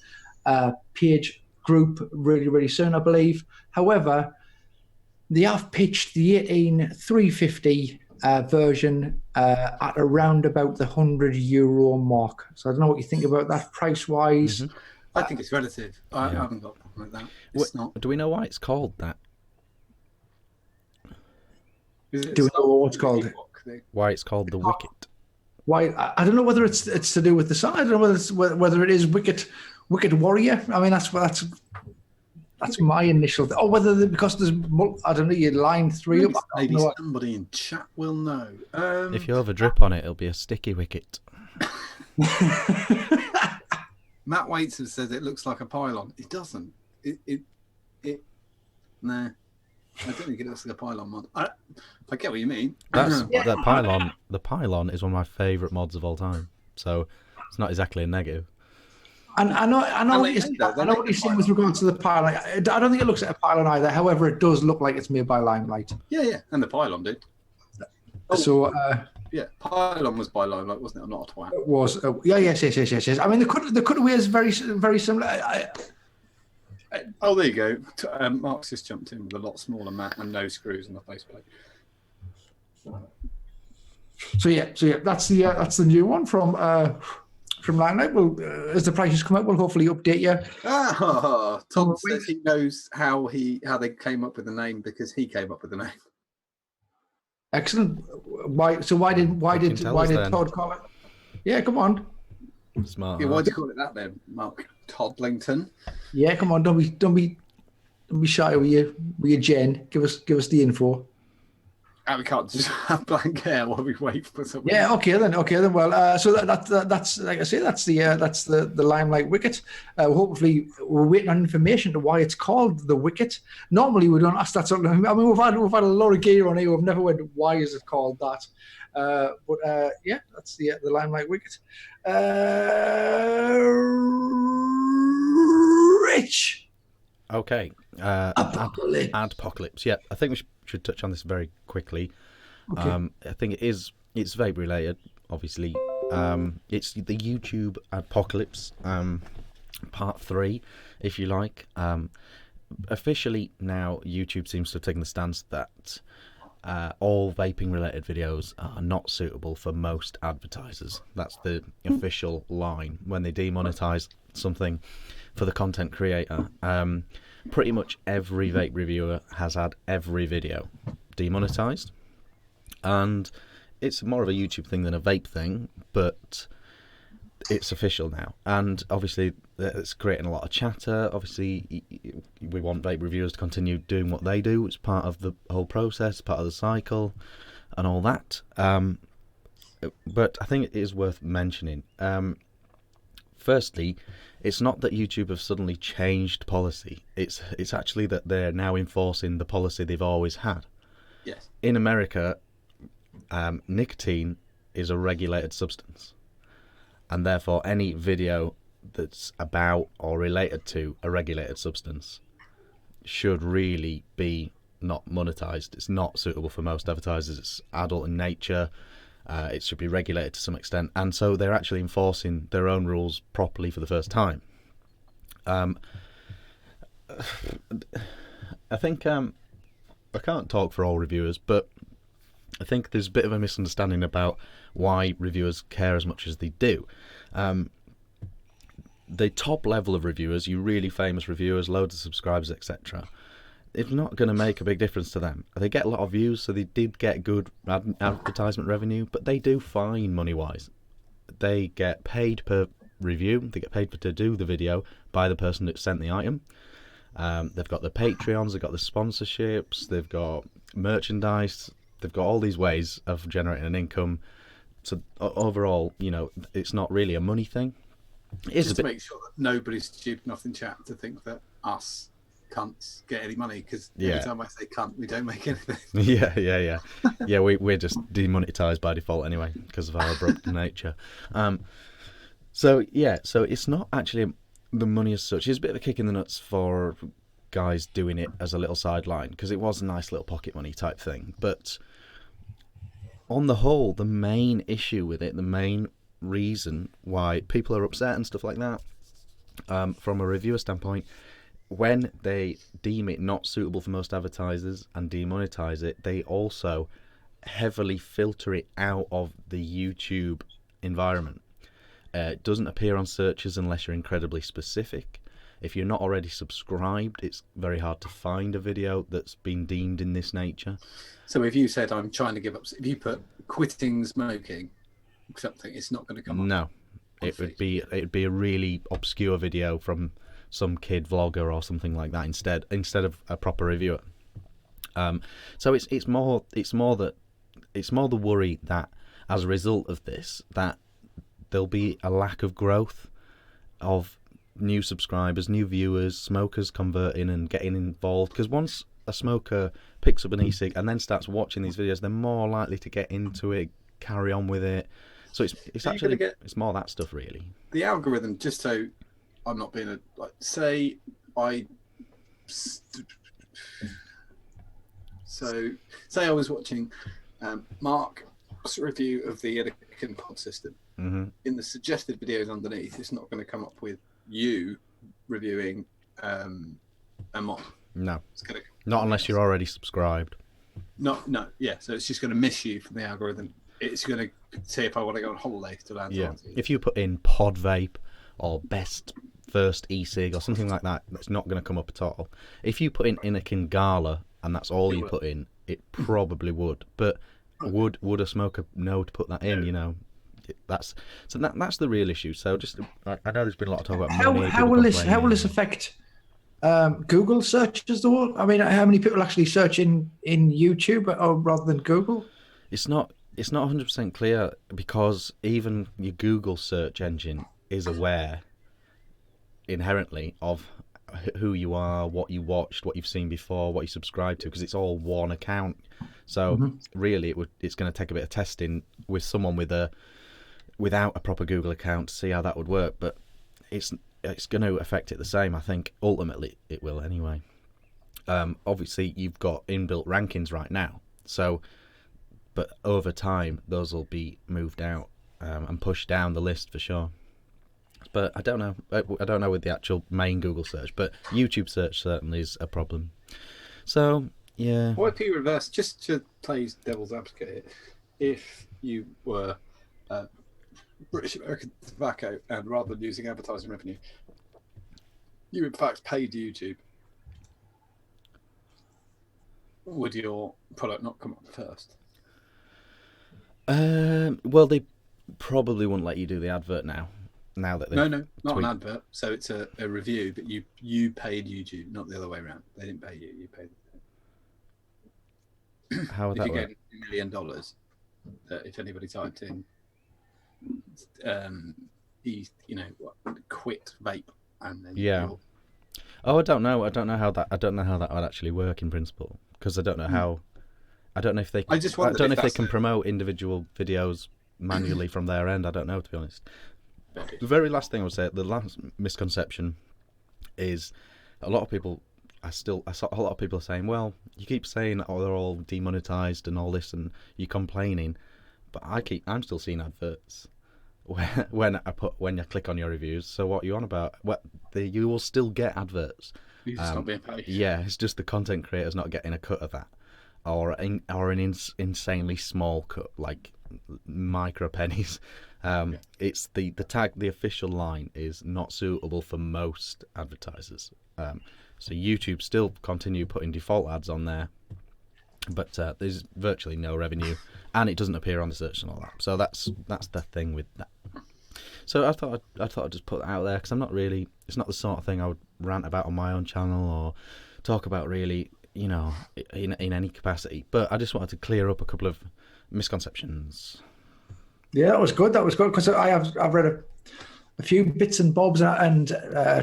page group really, really soon, I believe. However, they have pitched the 18350 version at around about the €100 mark. So I don't know what you think about that price-wise. Mm-hmm. I think it's relative. I haven't got a problem with that. It's not. Do we know why it's called that? Do we know what it's called? Why it's called the Wicket? Why? I don't know whether it's to do with the size. I don't know whether it is Wicket Warrior. I mean, that's my initial. Or whether because there's, I don't know, you line 3 up. Maybe somebody in chat will know. If you over drip on it, it'll be a sticky wicket. Matt Waitson says it looks like a pylon. It doesn't. Nah. I don't think it looks like a pylon mod. I get what you mean. The pylon. The pylon is one of my favourite mods of all time. So it's not exactly a negative. And I know what you're saying with regards to the pylon. I don't think it looks like a pylon either. However, it does look like it's made by Limelight. Yeah, and the pylon did. So yeah, pylon was by Limelight, wasn't it? I'm not a twat. It was. Yes. I mean, the cutaway is very, very similar. Oh, there you go. Mark's just jumped in with a lot smaller mat and no screws on the faceplate. So yeah, that's the new one from Limelight. Well, as the prices come out, we'll hopefully update you. Tom says he knows how they came up with the name because he came up with the name. Excellent. Why did Todd call it? Yeah, come on. Smart. Yeah, why do you call it that then, Mark? Toddlington. Yeah, come on. Don't be shy with your Jen. Give us the info. We can't just have blank hair while we wait for something. Yeah, okay then. Well, so that's like I say, that's the Limelight Wicket. Hopefully, we're waiting on information to why it's called the Wicket. Normally, we don't ask that sort of. I mean, we've had a lot of gear on here. We've never went, why is it called that? But yeah, that's the Limelight Wicket. Rich. Okay. Adpocalypse. Yeah, I think we should touch on this very quickly. Okay. I think it's vape related, obviously. It's the YouTube Adpocalypse, part 3, if you like. Officially now, YouTube seems to have taken the stance that all vaping related videos are not suitable for most advertisers. That's the official line when they demonetize something for the content creator. Pretty much every vape reviewer has had every video demonetized, and it's more of a YouTube thing than a vape thing, but it's official now, and obviously it's creating a lot of chatter. Obviously, we want vape reviewers to continue doing what they do. It's part of the whole process, part of the cycle, and all that. But I think it is worth mentioning. Firstly, it's not that YouTube have suddenly changed policy. It's actually that they're now enforcing the policy they've always had. Yes. In America, nicotine is a regulated substance, and therefore any video that's about or related to a regulated substance should really be not monetized. It's not suitable for most advertisers. It's adult in nature. It should be regulated to some extent, and so they're actually enforcing their own rules properly for the first time. I think I can't talk for all reviewers, but I think there's a bit of a misunderstanding about why reviewers care as much as they do. The top level of reviewers, you really famous reviewers, loads of subscribers, etc., it's not going to make a big difference to them. They get a lot of views, so they did get good advertisement revenue, but they do fine money-wise. They get paid per review, they get paid to do the video by the person that sent the item. They've got the Patreons, they've got the sponsorships, they've got merchandise, they've got all these ways of generating an income. So overall, it's not really a money thing. It is just to make sure that nobody's stupid enough in chat to think that us cunts get any money, because every time I say cunt, we don't make anything. Yeah, we're just demonetized by default anyway because of our abrupt nature. So it's not actually the money as such. It's a bit of a kick in the nuts for guys doing it as a little sideline, because it was a nice little pocket money type thing. But on the whole, the main issue with it, the main reason why people are upset and stuff like that, from a reviewer standpoint, when they deem it not suitable for most advertisers and demonetize it, they also heavily filter it out of the YouTube environment. It doesn't appear on searches unless you're incredibly specific. If you're not already subscribed, it's very hard to find a video that's been deemed in this nature. So if you said, I'm trying to give up, if you put quitting smoking, something, it's not going to come up. No, it'd be a really obscure video from some kid vlogger or something like that instead of a proper reviewer. So it's more the worry that as a result of this, that there'll be a lack of growth of new subscribers, new viewers, smokers converting and getting involved. Because once a smoker picks up an e-cig and then starts watching these videos, they're more likely to get into it, carry on with it. So it's actually it's more that stuff really. The algorithm, just so I'm not being say I was watching Mark's review of the Anakin pod system. Mm-hmm. In the suggested videos underneath, it's not going to come up with you reviewing a mod. No, not unless you're already subscribed. No, yeah. So it's just going to miss you from the algorithm. It's going to see if I want to go on holiday to land. Yeah. If you put in pod vape or best first e-cig or something like that, that's not going to come up at all. If you put in Anakin Gala and that's all you put in, it probably would. But would a smoker know to put that in? That's the real issue. So just I know there's been a lot of talk about money. How will this affect Google searches though? I mean, how many people actually search in YouTube rather than Google? It's not 100% clear, because even your Google search engine is aware inherently of who you are, what you watched, what you've seen before, what you subscribed to, because it's all one account. So really, it's going to take a bit of testing with someone without a proper Google account to see how that would work. But it's going to affect it the same. I think ultimately it will anyway. Obviously, you've got inbuilt rankings right now, but over time those will be moved out and pushed down the list for sure. But I don't know. I don't know with the actual main Google search, but YouTube search certainly is a problem. So yeah. What if you reverse, just to play devil's advocate, if you were British American Tobacco, and rather than using advertising revenue, you in fact paid YouTube, would your product not come up first? Well, they probably wouldn't let you do the advert now. Now that No, they've not an tweaked- advert. So it's a review, but you paid YouTube, not the other way around. They didn't pay you. You paid them. How would If that you work? get $1 million, if anybody typed in, quit vape, and then Yeah. Oh, I don't know. I don't know how that would actually work in principle, because I don't know how. I don't know if they. I just I wondered don't know if if they that's can a- promote individual videos manually from their end. I don't know, to be honest. The very last thing I would say, the last misconception, is a lot of people. I saw a lot of people saying, "Well, you keep saying, oh, they're all demonetized and all this, and you're complaining," but I'm still seeing adverts when you click on your reviews. So what are you on about? You will still get adverts. You're just not being paid. Yeah, it's just the content creators not getting a cut of that, or an insanely small cut, like micro pennies. It's the tag, the official line is not suitable for most advertisers. So YouTube still continue putting default ads on there, but there's virtually no revenue, and it doesn't appear on the search and all that. So that's the thing with that. So I thought I'd just put that out there, because I'm not really. It's not the sort of thing I would rant about on my own channel or talk about really, in any capacity. But I just wanted to clear up a couple of misconceptions. Yeah, that was good. Because I've read a few bits and bobs, and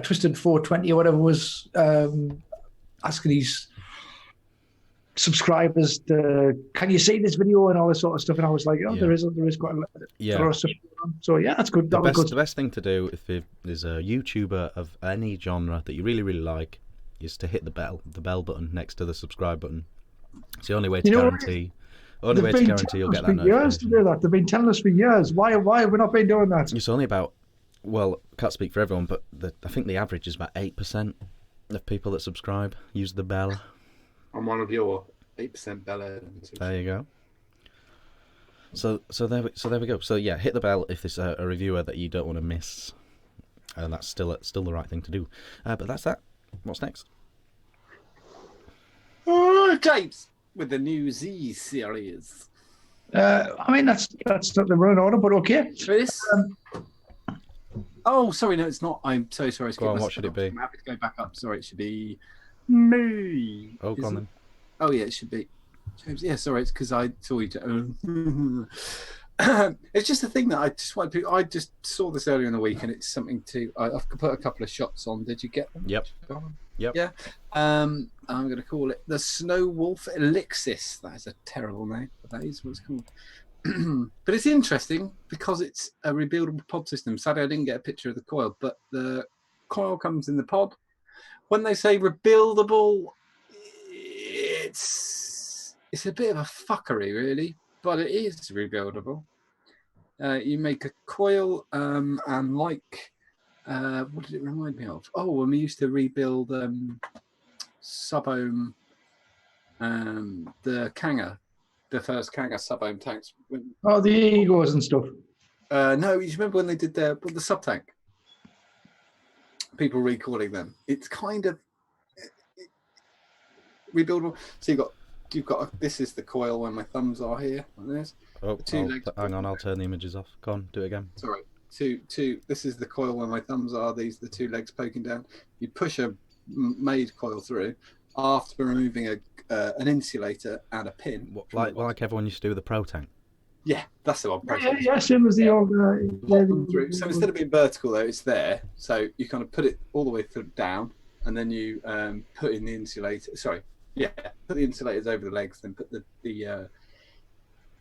Twisted 420 or whatever was asking his subscribers can you see this video and all this sort of stuff, and I was like, Yeah. there is quite a lot of stuff going on. So yeah, that's good. That was good. The best thing to do if there's a YouTuber of any genre that you really, really like, is to hit the bell button next to the subscribe button. It's the only way to guarantee. Only way to guarantee you'll get that notification. Years to do that. They've been telling us for years. Why have we not been doing that? It's only about, well, can't speak for everyone, but I think the average is about 8% of people that subscribe use the bell. I'm one of your 8% bell. There you go. So there we go. So yeah, hit the bell if there's a reviewer that you don't want to miss, and that's still the right thing to do. But that's that. What's next? James with the new Z series. I mean, that's not the run order, but okay. This. Oh, sorry, no, it's not. I'm so sorry. Go on, what should it be? I'm happy to go back up. Sorry, it should be me. Oh, go on then. Oh yeah, it should be James. Yeah, sorry, it's because I saw you. It's just a thing that I just wanted to. I just saw this earlier in the week, and it's something to. I've put a couple of shots on. Did you get them? Yep. Yep. Yeah. I'm going to call it the Snow Wolf Elixis. That is a terrible name, but that is what it's called. But it's interesting because it's a rebuildable pod system. Sadly, I didn't get a picture of the coil, but the coil comes in the pod. When they say rebuildable, it's a bit of a fuckery, really, but it is rebuildable. You make a coil, and like, what did it remind me of? Oh, when we used to rebuild sub-ohm, the Kanga, the first Kanga sub-ohm tanks. Oh, the egos and stuff. No, you remember when they did the sub-tank? People recalling them. It's kind of rebuildable. So you've got this is the coil where my thumbs are here. Like this. Oh, hang on, I'll turn the images off. Go on, do it again. Sorry. Two. This is the coil where my thumbs are. These are the two legs poking down. You push a made coil through after removing an insulator and a pin. Like everyone used to do with the Pro Tank. Yeah, that's the one. Yeah, same as the old. Through. So instead of being vertical, though, it's there. So you kind of put it all the way down, and then you put in the insulator. Sorry, yeah, put the insulators over the legs, then put the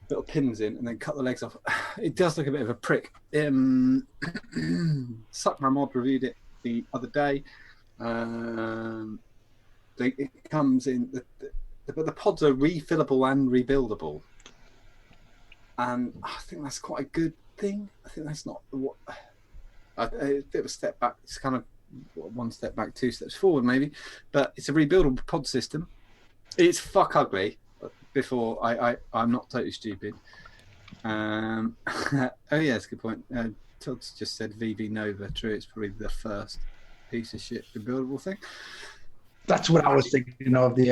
little pins in, and then cut the legs off. It does look a bit of a prick. Suck My Mod reviewed it the other day. It comes in, but the pods are refillable and rebuildable, and I think that's quite a good thing. I think that's not what a bit of a step back. It's kind of one step back, two steps forward, maybe. But it's a rebuildable pod system. It's fuck ugly. Before I'm not totally stupid. Oh yeah, that's a good point. Todd's just said VV Nova. True, it's probably the first piece of shit rebuildable thing. That's what I was thinking of. The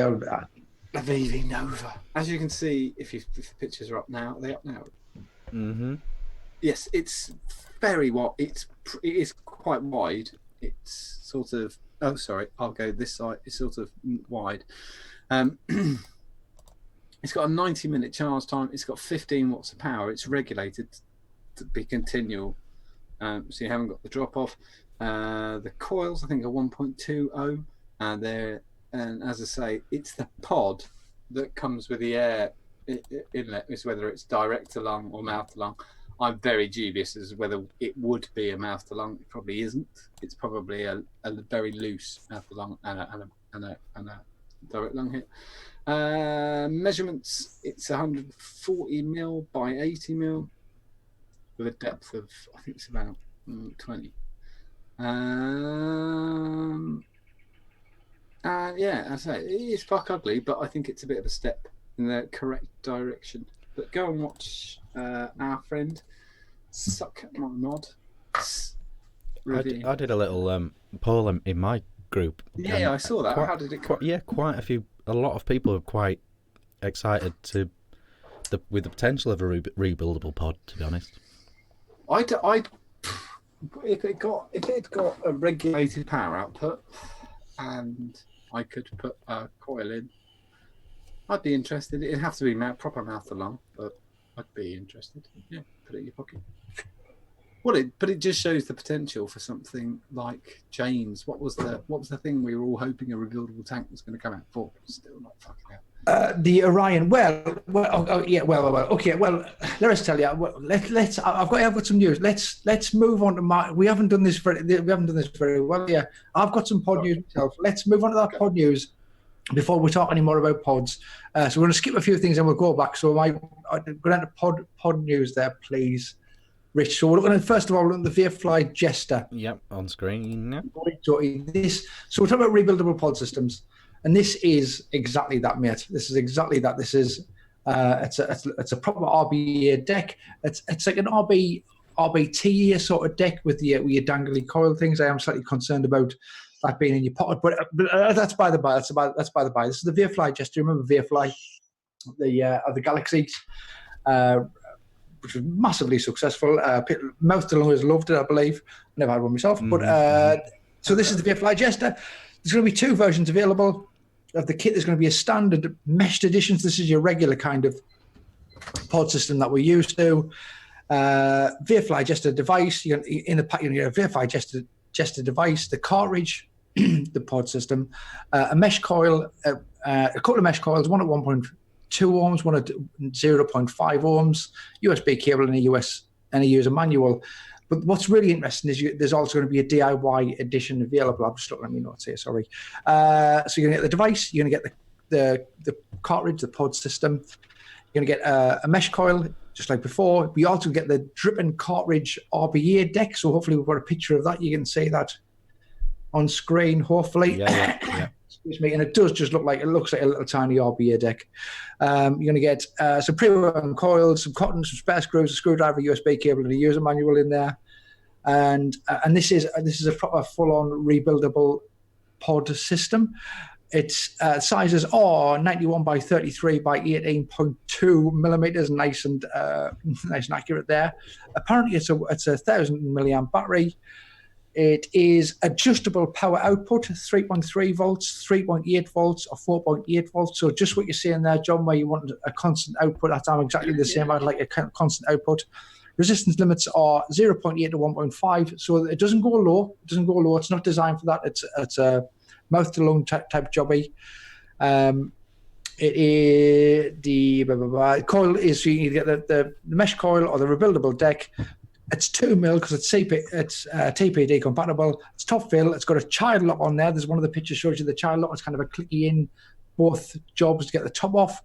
VV Nova. As you can see, if the pictures are up now, are they up now? Mm-hmm. Yes, it's very wide. It is quite wide. It's sort of. Oh, sorry. I'll go this side. It's sort of wide. It's got a 90-minute charge time. It's got 15 watts of power. It's regulated to be continual, so you haven't got the drop off. The coils, I think, are 1.2 ohm, and as I say, it's the pod that comes with the air inlet. Is whether it's direct to lung or mouth to lung. I'm very dubious as whether it would be a mouth to lung. It probably isn't. It's probably a very loose mouth to lung and a direct lung hit. Measurements, it's 140 mil by 80 mil with a depth of, I think it's about 20. Yeah, as I say, it is fuck ugly, but I think it's a bit of a step in the correct direction. But go and watch our friend Suck My Mod review. I did a little poll in my group. Yeah, I saw that. How did it go? A lot of people are quite excited with the potential of a rebuildable pod, to be honest. If it got a regulated power output and I could put a coil in, I'd be interested. It'd have to be proper mouth to lung, but I'd be interested. Yeah, put it in your pocket. But it just shows the potential for something like James. What was the thing we were all hoping a rebuildable tank was going to come out for? Still not fucking out. The Orion. Well. Okay. Well, let us tell you. Let's. I've got some news. Let's move on to we haven't done this very well. Yeah, I've got some pod news myself. Let's move on to that pod news before we talk any more about pods. So we're going to skip a few things and we'll go back. So I go down to pod news there, please. Rich, so we're looking at, first of all, the Vapefly Jester. Yep, on screen. So we're talking about rebuildable pod systems, and this is exactly that, mate. This is exactly that. This is it's a proper RBA deck. It's like an RBT sort of deck with your dangly coil things. I am slightly concerned about that being in your pocket, but that's by the by. That's by the by. This is the Vapefly Jester. Remember Vapefly, the Galaxies. Which was massively successful. Mouth to Lungers loved it, I believe. Never had one myself. But so this is the Vapefly Jester. There's going to be two versions available of the kit. There's going to be a standard meshed edition. So this is your regular kind of pod system that we're used to. Vapefly Jester device. In the pack, you get a Vapefly Jester device, the cartridge, the pod system, a mesh coil, a couple of mesh coils, one at 1.2 ohms, one at 0.5 ohms, USB cable, and a user manual. But what's really interesting is there's also going to be a DIY edition available. I'm just looking at my notes here, sorry. So you're going to get the device, you're going to get the cartridge, the pod system. You're going to get a mesh coil, just like before. We also get the dripping cartridge RBA deck. So hopefully we've got a picture of that. You can see that on screen, hopefully. Yeah. Excuse me, and it looks like a little tiny RBA deck. You're going to get some pre-wound coils, some cotton, some spare screws, a screwdriver, USB cable, and a user manual in there. And this is a proper full-on rebuildable pod system. Its sizes are 91 by 33 by 18.2 millimeters, nice and accurate there. Apparently, it's a 1,000 milliamp battery. It is adjustable power output, 3.3 volts, 3.8 volts, or 4.8 volts. So just what you're saying there, John, where you want a constant output, I'm exactly the same. I'd like a constant output. Resistance limits are 0.8 to 1.5, so it doesn't go low. It's not designed for that. It's a mouth to lung type jobby. It is the coil is, so you get the mesh coil or the rebuildable deck. It's 2 mil because it's TPD compatible. It's top fill. It's got a child lock on there. There's one of the pictures shows you the child lock. It's kind of a clicky in both jobs to get the top off.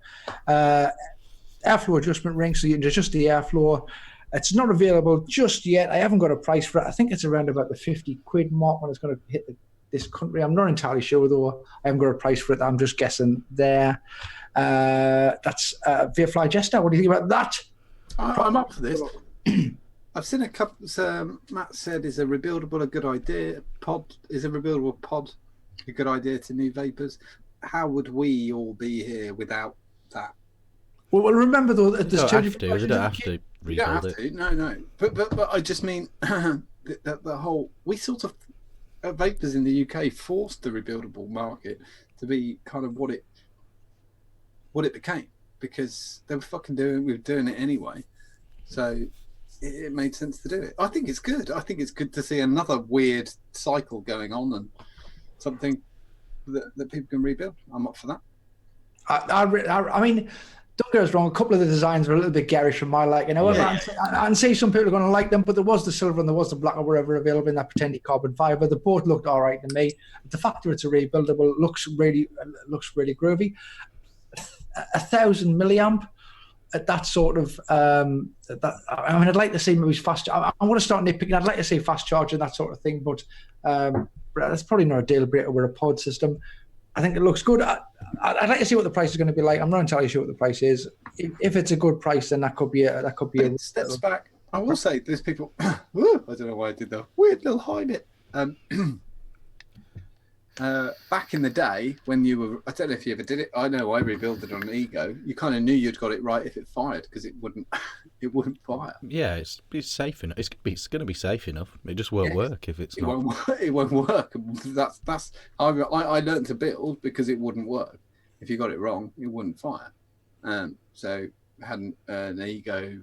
Airflow adjustment ring, so you can adjust the airflow. It's not available just yet. I haven't got a price for it. I think it's around about the 50 quid mark when it's going to hit this country. I'm not entirely sure though. I haven't got a price for it. I'm just guessing there. That's Vapefly Jester. What do you think about that? I'm up for this. I've seen a couple. Matt said, "Is a rebuildable a good idea? Is a rebuildable pod a good idea to new vapors? How would we all be here without that?" Well, remember though, you don't have to. You don't rebuild have it. to. No. But I just mean the whole. We sort of vapors in the UK forced the rebuildable market to be kind of what it became, because they were fucking doing. We were doing it anyway, so it made sense to do it. I think it's good. I think it's good to see another weird cycle going on and something that people can rebuild. I'm up for that. I mean, don't get us wrong. A couple of the designs were a little bit garish from my liking. However, I can see some people are going to like them, but there was the silver and there was the black or whatever available in that pretended carbon fiber. They both looked all right to me. The fact that it's a rebuildable looks really groovy. 1,000 milliamp at that sort of I mean, I'd like to see maybe fast. I want to start nitpicking. I'd like to see fast charging, that sort of thing, but that's probably not a deal breaker with a pod system. I think it looks good. I'd like to see what the price is going to be like. I'm not entirely sure what the price is. If it's a good price, then that could be a steps back. I will say there's people. I don't know why I did that weird little high bit. Back in the day when you were, I don't know if you ever did it. I know I rebuilt it on an Ego. You kind of knew you'd got it right if it fired, because it wouldn't fire. Yeah, it's safe enough. It's going to be safe enough. It just won't work if it's not. It won't work. That's I learned to build because it wouldn't work. If you got it wrong, it wouldn't fire. So I had an Ego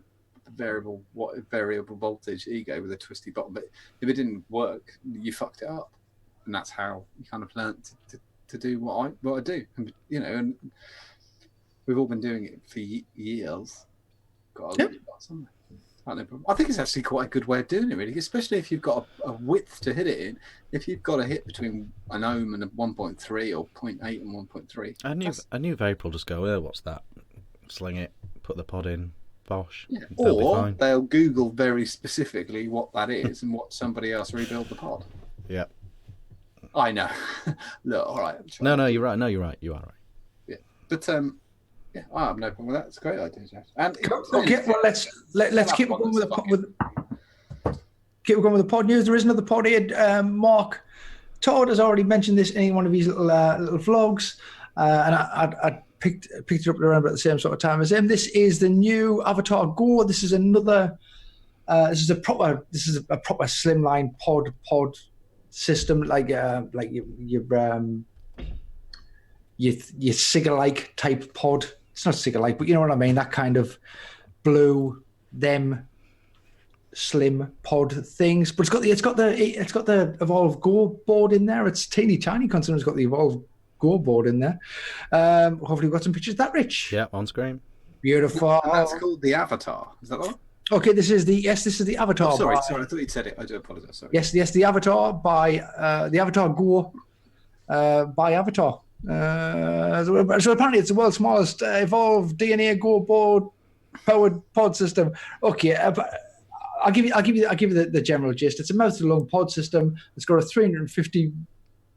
variable voltage Ego with a twisty bottom, but if it didn't work, you fucked it up. And that's how you kind of learned to do what I do, and, and we've all been doing it for years. I think it's actually quite a good way of doing it, really, especially if you've got a width to hit it in. If you've got a hit between an ohm and a 1.3 or 0.8 and 1.3, a new vape will just go, oh, what's that? Sling it, put the pod in, bosh. Yeah. They'll be fine. They'll Google very specifically what that is and what somebody else rebuild the pod. Yeah. I know. Look, all right. No, you're right. No, you're right. You are right. Yeah, but yeah, I have no problem with that. It's a great idea, Jeff. And okay, well, let's keep going with the pod news. There is another pod here. Mark Todd has already mentioned this in one of his little vlogs, and I picked it up around about the same sort of time as him. This is the new Avatar Go. This is another. This is a proper slimline pod system, like your Cigar-like type pod. It's not Cigar-like, but you know what I mean. That kind of blue, slim pod things. But it's got the Evolve Go board in there. It's teeny tiny considering it's got the Evolve Go board in there. Hopefully we've got some pictures of that, Rich. Yeah, on screen. Beautiful. And that's called the Avatar. Is that right? Okay, this is the Avatar. Oh, sorry, I thought you'd said it. I do apologise. Sorry. Yes, the Avatar by the Avatar Go by Avatar. So apparently it's the world's smallest evolved DNA Go board powered pod system. Okay, I'll give you the general gist. It's a mouth-to-lung pod system. It's got a 350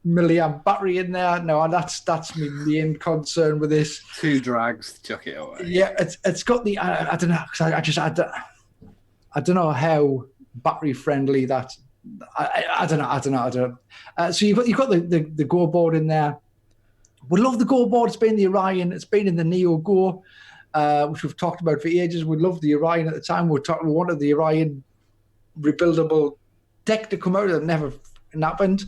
milliamp battery in there. No, and that's my main concern with this. 2 drags, chuck it away. Yeah, it's got the I don't know, because I don't know how battery friendly that. I don't know. So you've got the Go board in there. We love the Go board. It's been the Orion. It's been in the Neo Go, which we've talked about for ages. We loved the Orion at the time. We wanted the Orion rebuildable deck to come out. It never happened.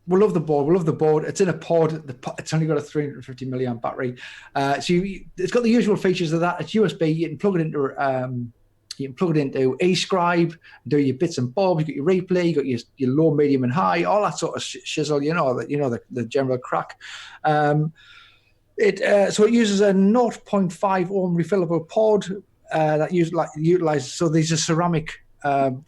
We love the board. It's in a pod. It's only got a 350 milliamp battery. So it's got the usual features of that. It's USB. You can plug it into eScribe, do your bits and bobs. You got your replay. You got your low, medium, and high. All that sort of shizzle. The general crack. So it uses a 0.5 ohm refillable pod that utilizes. So these are ceramic pod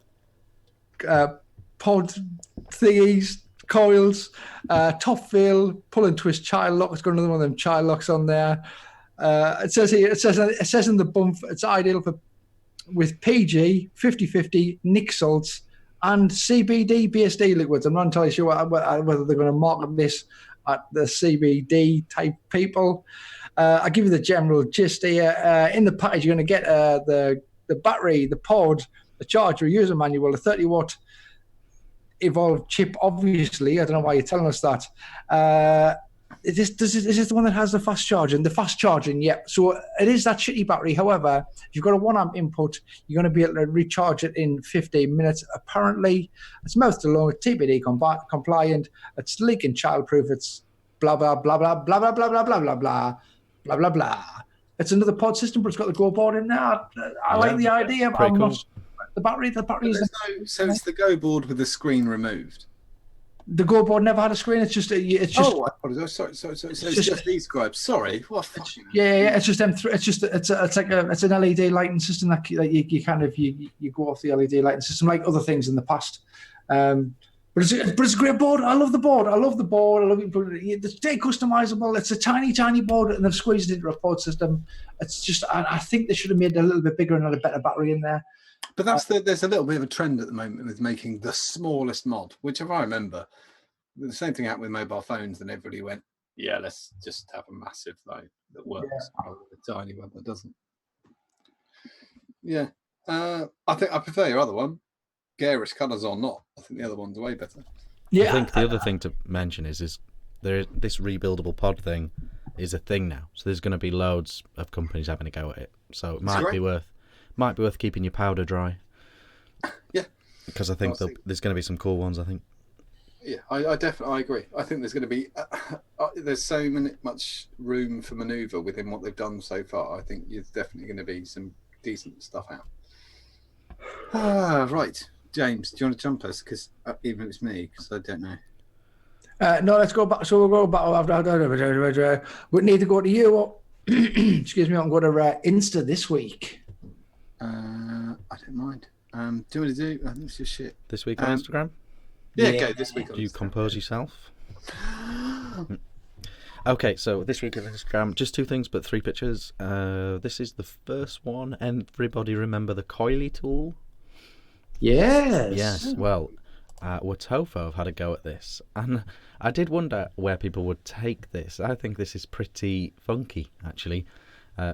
thingies. Coils, top fill, pull and twist child lock. It's got another one of them child locks on there. It says in the bump, it's ideal with PG, 50/50, nic salts, and CBD BSD liquids. I'm not entirely sure whether they're going to market this at the CBD type people. I'll give you the general gist here. In the package, you're going to get the battery, the pod, the charger, user manual, a 30-watt Evolve chip, obviously. I don't know why you're telling us that. Is this the one that has the fast charging? The fast charging, yeah. So it is that shitty battery. However, if you've got a 1 amp input, you're going to be able to recharge it in 15 minutes. Apparently, it's mouth to lung, TPD compliant, it's leak and childproof, it's blah, blah, blah, blah, blah, blah, blah, blah, blah, blah, blah, blah, blah, blah. It's another pod system, but it's got the Go board in there. I like the idea. Pretty cool. The battery is... So it's the Go board with the screen removed. The Go board never had a screen. It's just. Oh, I apologize. Sorry. So it's just these guys. Sorry. What? Yeah. It's just them. It's an LED lighting system that you kind of you go off the LED lighting system like other things in the past. But it's a great board. I love the board. I love it. It's very customizable. It's a tiny board, and they've squeezed it into a pod system. It's just. I think they should have made it a little bit bigger and had a better battery in there. But there's a little bit of a trend at the moment with making the smallest mod, which if I remember, the same thing happened with mobile phones, and everybody went, yeah, let's just have a massive that works, rather than a tiny one that doesn't. Yeah, I think I prefer your other one, garish colours or not. I think the other one's way better. Yeah, I think the other thing to mention is this rebuildable pod thing is a thing now, so there's going to be loads of companies having a go at it. So it might be worth keeping your powder dry. Yeah, because I think there's going to be some cool ones. I think. Yeah, I definitely agree. I think there's going to be there's so much room for manoeuvre within what they've done so far. I think there's definitely going to be some decent stuff out. Right, James, do you want to jump us? Because even if it's me, because I don't know. No, let's go back. So we'll go back. We need to go to you. Excuse me, I'm going to Insta this week. I don't mind. Do you want to do? I think it's just shit. This week on Instagram. Yeah, go this week. Do you compose yourself? Okay, so this week on Instagram, just 2 things, but 3 pictures. This is the first one. Everybody remember the coily tool? Yes. Yes. Well, Watofo have had a go at this, and I did wonder where people would take this. I think this is pretty funky, actually.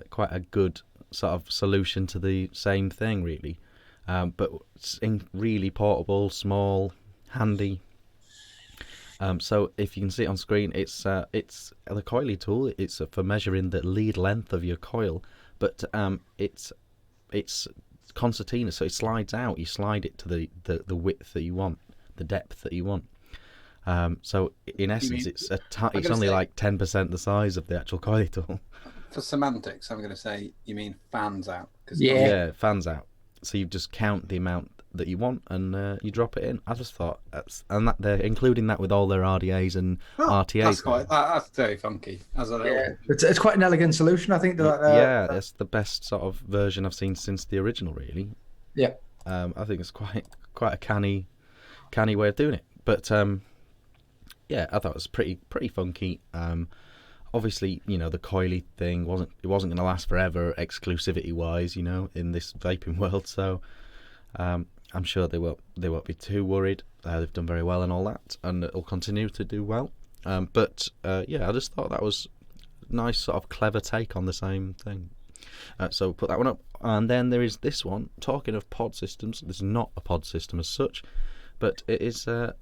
Quite a good sort of solution to the same thing, really. But it's really portable, small, handy. So if you can see it on screen, it's the coily tool. It's for measuring the lead length of your coil, but it's concertina, so it slides out. You slide it to the width that you want, the depth that you want. So in essence, it's only like 10% the size of the actual coily tool. For semantics, I'm going to say you mean fans out. Yeah, fans out. So you just count the amount that you want and you drop it in. I just thought, they're including that with all their RDAs and RTAs. That's very funky. It's quite an elegant solution, I think. It's the best sort of version I've seen since the original, really. Yeah. I think it's quite a canny way of doing it. But I thought it was pretty funky. Obviously, the coily thing wasn't going to last forever, exclusivity wise, in this vaping world. So I'm sure they won't be too worried. They've done very well and all that, and it'll continue to do well. I just thought that was a nice sort of clever take on the same thing. So put that one up, and then there is this one. Talking of pod systems, this is not a pod system as such, but it is the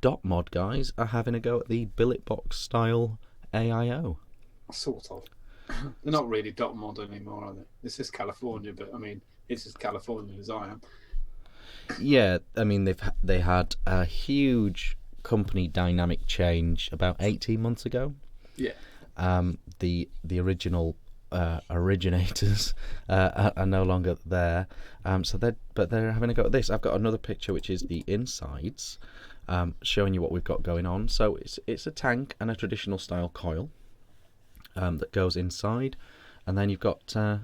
dot mod guys are having a go at the billet box style AIO. Sort of. They're not really dot mod anymore, are they? This is California, but I mean, it's as California as I am. Yeah, I mean they had a huge company dynamic change about 18 months ago. Yeah. The original originators are no longer there. But they're having a go at this. I've got another picture which is the insides, showing you what we've got going on. So it's a tank and a traditional style coil that goes inside, and then you've got. So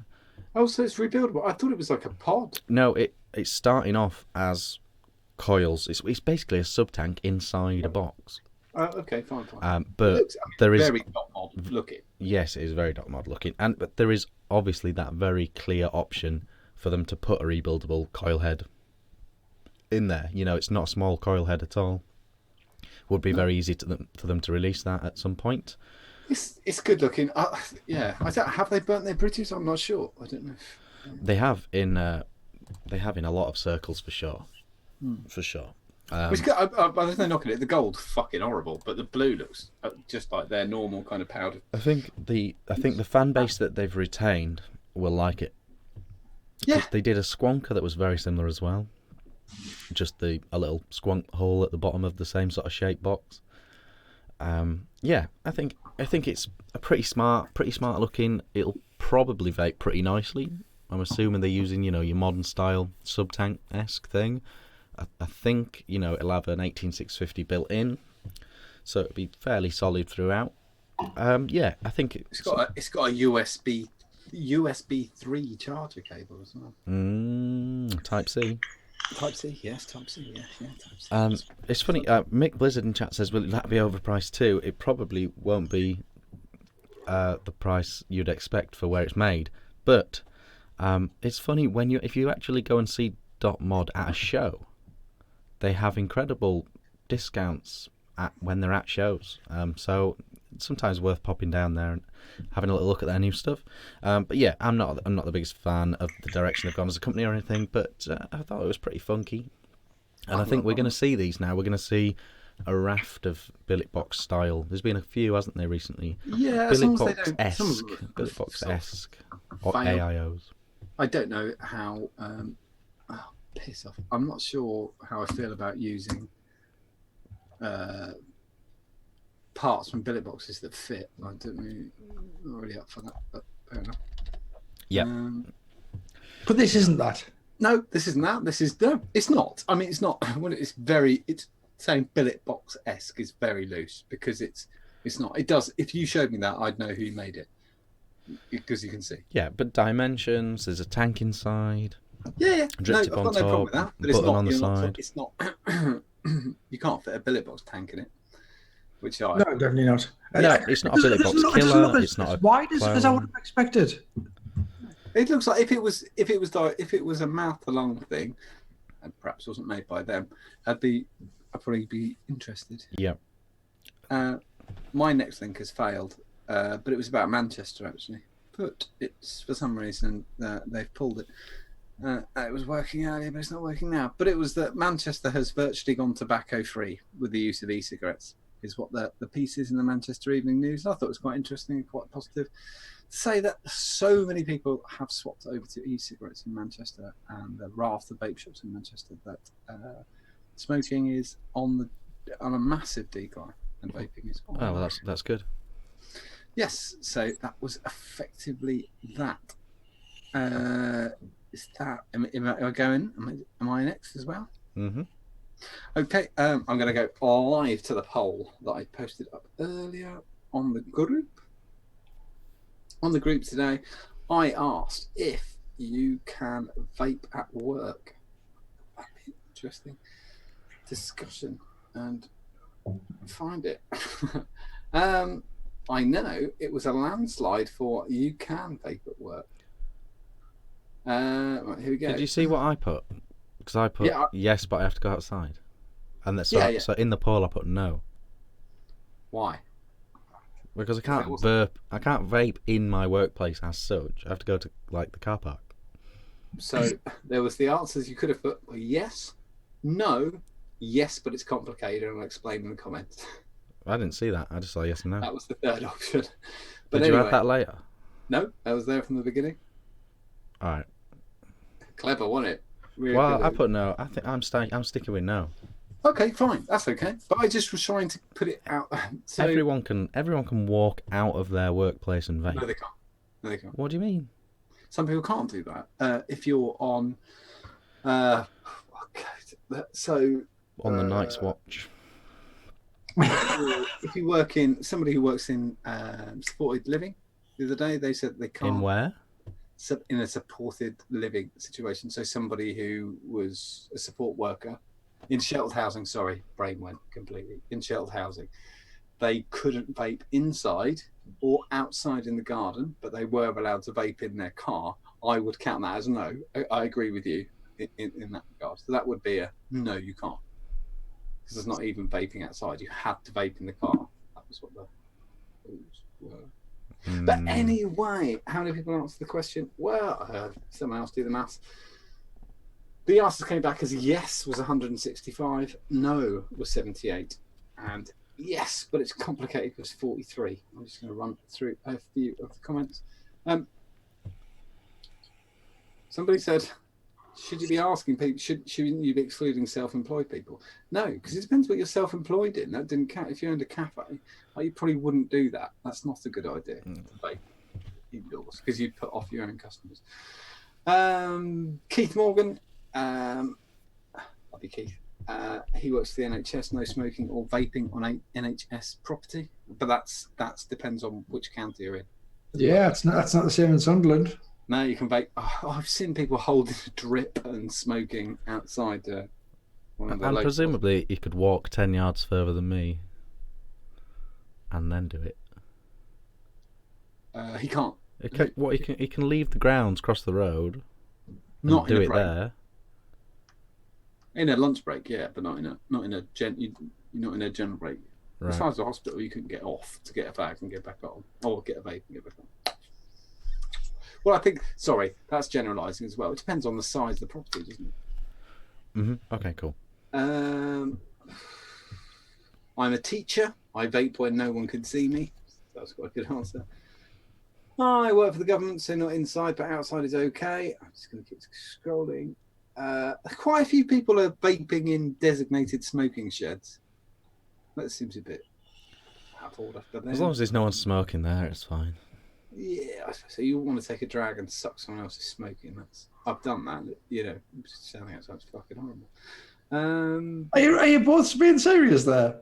it's rebuildable. I thought it was like a pod. No, it's starting off as coils. It's basically a sub tank inside a box. Okay, fine. But there is very dot mod looking. Yes, it is very dot mod looking, but there is obviously that very clear option for them to put a rebuildable coil head in there. It's not a small coil head at all. Would be very easy for them to release that at some point. It's good looking. Have they burnt their bridges? I'm not sure. I don't know. They have in a lot of circles for sure. For sure. Which there's no knocking it. The gold's fucking horrible, but the blue looks just like their normal kind of powder. I think the fan base that they've retained will like it. Yeah, They did a squonker that was very similar as well. Just a little squonk hole at the bottom of the same sort of shaped box. Yeah, I think it's a pretty smart looking. It'll probably vape pretty nicely. I'm assuming they're using, your modern style sub-tank-esque thing. I think, it'll have an 18650 built in, so it'll be fairly solid throughout. Yeah, I think it's got a USB 3 charger cable as well. Type C. Type C, yes, Type C, yeah, Type C. It's funny. Mick Blizzard in chat says, "Will that be overpriced too?" It probably won't be the price you'd expect for where it's made, but it's funny if you actually go and see .mod at a show, they have incredible discounts when they're at shows. So it's sometimes worth popping down there and having a little look at their new stuff. But yeah, I'm not the biggest fan of the direction they've gone as a company or anything, but I thought it was pretty funky. And I think we're going to see these now. We're going to see a raft of billet box style. There's been a few, hasn't there, recently? Yeah, billet box-esque or AIOs. I don't know how. Piss off. I'm not sure how I feel about using parts from billet boxes that fit. I don't really, not really up for that, but fair enough. Yeah. But this isn't that. No, this isn't that. It's not. I mean, it's not. Well, it's saying billet box-esque is very loose because it's not. It does. If you showed me that, I'd know who made it because you can see. Yeah, but dimensions. There's a tank inside. Yeah. Drip tip I've on got no problem with top. that. But Button on the side. It's not. You can't fit a billet box tank in it. Which No, definitely not. No, it's not a billet box killer. It's not as wide as I would have expected. It looks like if it was a mouth along thing, and perhaps wasn't made by them, I'd probably be interested. Yeah. My next link has failed, but it was about Manchester actually. But it's for some reason they've pulled it. It was working earlier, but it's not working now. But it was that Manchester has virtually gone tobacco-free with the use of e-cigarettes, is what the piece is in the Manchester Evening News. I thought it was quite interesting and quite positive. To say that so many people have swapped over to e-cigarettes in Manchester and the raft of vape shops in Manchester that smoking is on a massive decline and vaping is on. Oh, well, that's good. Yes, so that was effectively that. Is that? Am I going? Am I next as well? Mm-hmm. Okay, I'm going to go live to the poll that I posted up earlier on the group. On the group today, I asked if you can vape at work. That'd be an interesting discussion and find it. I know it was a landslide for you can vape at work. Right, here we go. Did you see what I put? Because I put yes, but I have to go outside. And so in the poll I put no. Why? Because I can't vape in my workplace as such. I have to go to the car park. So there was the answers you could have put were yes, no, yes, but it's complicated and I'll explain in the comments. I didn't see that. I just saw yes and no. That was the third option. But Did you add that later? No, I was there from the beginning. All right. Clever, wasn't it? Really well, I put no. I think I'm sticking with no. Okay, fine, that's okay. But I just was trying to put it out. So everyone can walk out of their workplace and vape. No, they can't. No, they can't. What do you mean? Some people can't do that. If you're on, okay, so on the night's watch. If you work in somebody who works in supported living, the other day they said they can't. In where? In a supported living situation. So somebody who was a support worker in sheltered housing. Sorry, brain went completely. In sheltered housing, they couldn't vape inside or outside in the garden, but they were allowed to vape in their car. I would count that as no. I agree with you in that regard. So that would be a no, you can't. Because there's not even vaping outside. You had to vape in the car. That was what the rules were. But anyway, how many people answered the question? Well, someone else do the maths. The answer came back as yes was 165, no was 78, and yes, but it's complicated was 43. I'm just going to run through a few of the comments. Somebody said, should you be asking people, shouldn't you be excluding self-employed people? No, because it depends what you're self-employed in. That didn't count. If you owned a cafe, you probably wouldn't do that. That's not a good idea to vape indoors because you'd put off your own customers. Keith Morgan, love you, Keith. He works for the NHS, no smoking or vaping on a NHS property, but that's depends on which county you're in. Yeah, that's not the same in Sunderland. No, you can vape. Oh, I've seen people holding a drip and smoking outside. And presumably, he could walk 10 yards further than me, and then do it. He can't. He can leave the grounds, cross the road, and not do in a it break. there. In a lunch break, yeah, but not in a general break. Right. As far as the hospital, you couldn't get off to get a bag and get back on, or get a vape and get back on. Well, I think, sorry, that's generalising as well. It depends on the size of the property, doesn't it? Mm-hmm. Okay, cool. I'm a teacher. I vape when no one can see me. That's quite a good answer. I work for the government, so not inside, but outside is okay. I'm just going to keep scrolling. Quite a few people are vaping in designated smoking sheds. That seems a bit out of order. But As long as there's no one smoking there, it's fine. Yeah, I suppose so. You want to take a drag and suck someone else's smoking. I've done that. You know, just standing outside's fucking horrible. Are you both being serious there?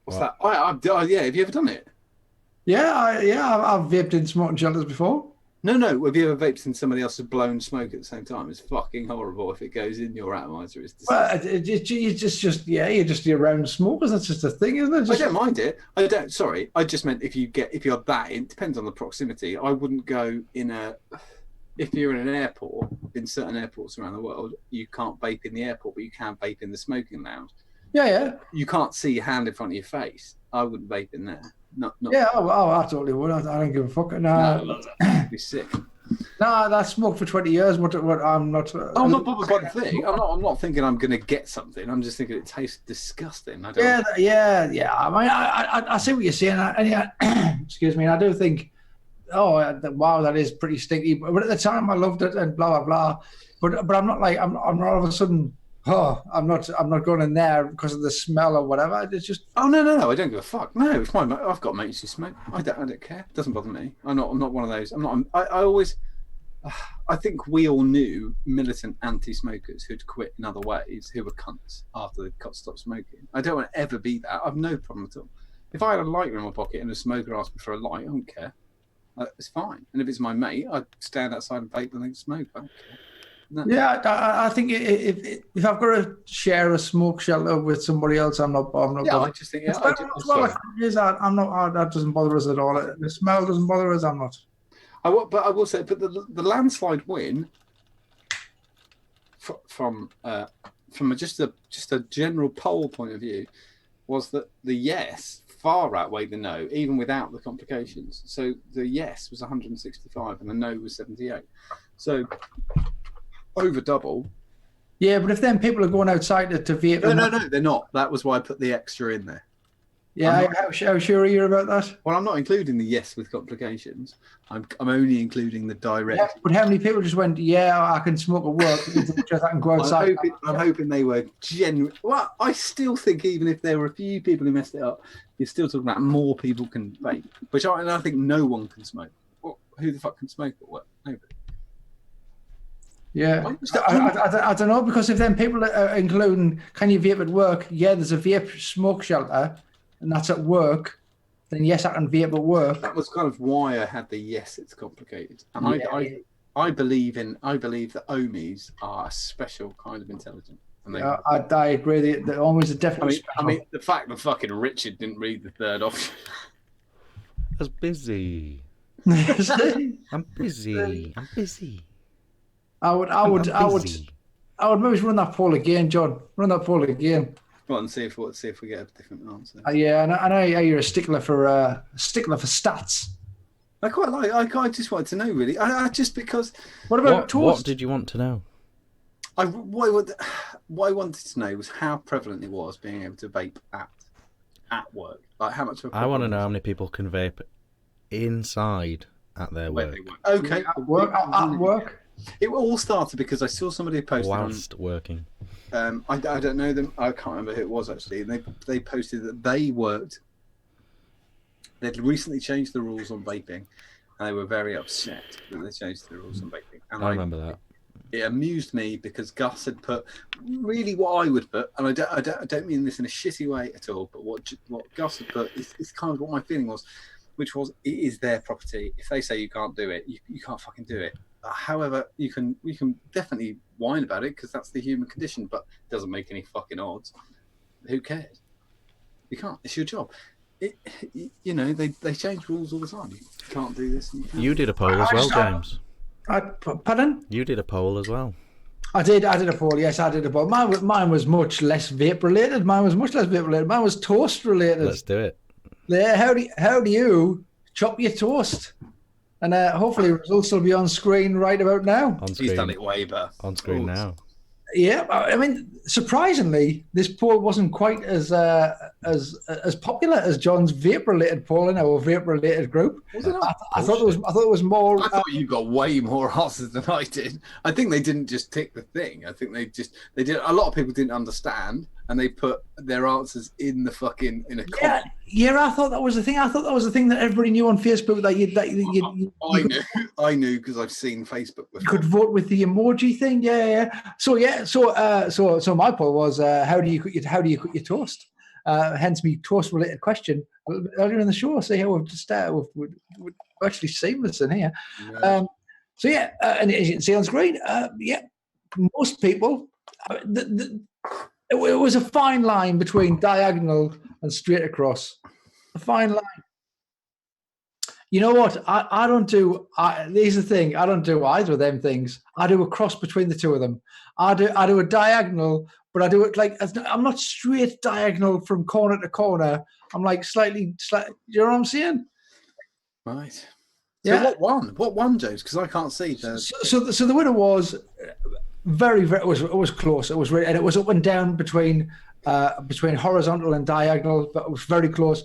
What's that? Yeah. Have you ever done it? Yeah, I've vaped in smoking shelters before. No. Have you ever vaped in somebody else's blown smoke at the same time? It's fucking horrible if it goes in your atomizer. It's disgusting. You're just around smokers. That's just a thing, isn't it? I don't mind it. I don't. Sorry, I just meant if you're that. It depends on the proximity. I wouldn't go if you're in an airport. In certain airports around the world, you can't vape in the airport, but you can vape in the smoking lounge. Yeah. You can't see your hand in front of your face. I wouldn't vape in there. Not. Yeah. I totally would. I don't give a fuck. No, be sick. No, I smoked for 20 years. What I'm not. I'm not bothered by the thing. I'm not thinking I'm going to get something. I'm just thinking it tastes disgusting. I don't. Yeah. I mean, I see what you're saying. Excuse me. I do think, wow, that is pretty stinky. But at the time, I loved it and blah blah blah. But I'm not like I'm not all of a sudden. I'm not going in there because of the smell or whatever. It's just. Oh no! I don't give a fuck. No, it's fine. I've got mates who smoke. I don't care. It doesn't bother me. I'm not one of those. I think we all knew militant anti-smokers who'd quit in other ways, who were cunts after they stopped smoking. I don't want to ever be that. I've no problem at all. If I had a lighter in my pocket and a smoker asked me for a light, I don't care. It's fine. And if it's my mate, I'd stand outside and vape and then smoke. I don't care. No. Yeah, I think if I've got to share a smoke shelter with somebody else, I'm not. Yeah, I just think. I'm not. That doesn't bother us at all. The smell doesn't bother us. I'm not. I will say, but the landslide win from just a general poll point of view was that the yes far outweighed the no, even without the complications. So the yes was 165 and the no was 78. So over double. Yeah, but if then people are going outside to vape. No, they're not. That was why I put the extra in there. Yeah, how sure are you about that? Well, I'm not including the yes with complications. I'm only including the direct. Yeah, but how many people just went, I can smoke at work, I can go outside. I'm hoping they were genuine. Well, I still think even if there were a few people who messed it up, you're still talking about more people can vape. And I think no one can smoke. Well, who the fuck can smoke at work? Nobody. Yeah, I don't know, because if then people are including, can you vape at work? Yeah, there's a vape smoke shelter, and that's at work. Then yes, I can vape at work. That was kind of why I had the yes. It's complicated, and I believe that Omis are a special kind of intelligent. And I agree. The Omis are definitely special. I mean, the fact that fucking Richard didn't read the third option. I was busy. I'm busy. I would maybe run that poll again, John. Run that poll again. Well, and see if we get a different answer. Yeah, I know you're a stickler for stats. I quite like. I just wanted to know, really. I just because. What about toast? What did you want to know? What I wanted to know was how prevalent it was being able to vape at work. Like how much of a I want to problem know was how it? many people can vape inside at their Where work they work. Okay. At work. It all started because I saw somebody posted on. whilst working. I don't know them. I can't remember who it was actually. And they posted that they worked. They'd recently changed the rules on vaping, and they were very upset that they changed the rules on vaping. And I remember that. it amused me because Gus had put really what I would put, and I don't mean this in a shitty way at all. But what Gus had put is kind of what my feeling was, which was it is their property. If they say you can't do it, you can't fucking do it. However, you can definitely whine about it because that's the human condition, but it doesn't make any fucking odds. Who cares? You can't. It's your job. They change rules all the time. You can't do this. And you can't. You did a poll as well, James. Pardon? You did a poll as well. I did a poll. Yes, I did a poll. Mine was much less vape related. Mine was toast related. Let's do it. Yeah, how do you chop your toast? And hopefully results will be on screen right about now. On screen. He's done it way better. On screen now. Yeah, I mean, surprisingly, this poll wasn't quite as popular as John's vape-related poll in our vape-related group. Was it not? I thought it was more. I thought you got way more answers than I did. I think they didn't just tick the thing. I think they did. A lot of people didn't understand, and they put their answers in a comment. Yeah. I thought that was the thing. I thought that was the thing that everybody knew on Facebook I knew because I've seen Facebook before. You could vote with the emoji thing. So my poll was how do you cook your toast? Hence me toast related question earlier in the show. So we're actually seamless in here. No. And as you can see on screen, most people. It was a fine line between diagonal and straight across. A fine line. You know what? I don't do. Here's the thing. I don't do either of them things. I do a cross between the two of them. I do a diagonal, but I do it like I'm not straight diagonal from corner to corner. I'm like slightly. You know what I'm saying? Right. So Yeah. what won? What won, James? Because I can't see. So the winner was very it was close. It was and it was up and down between horizontal and diagonal, but it was very close.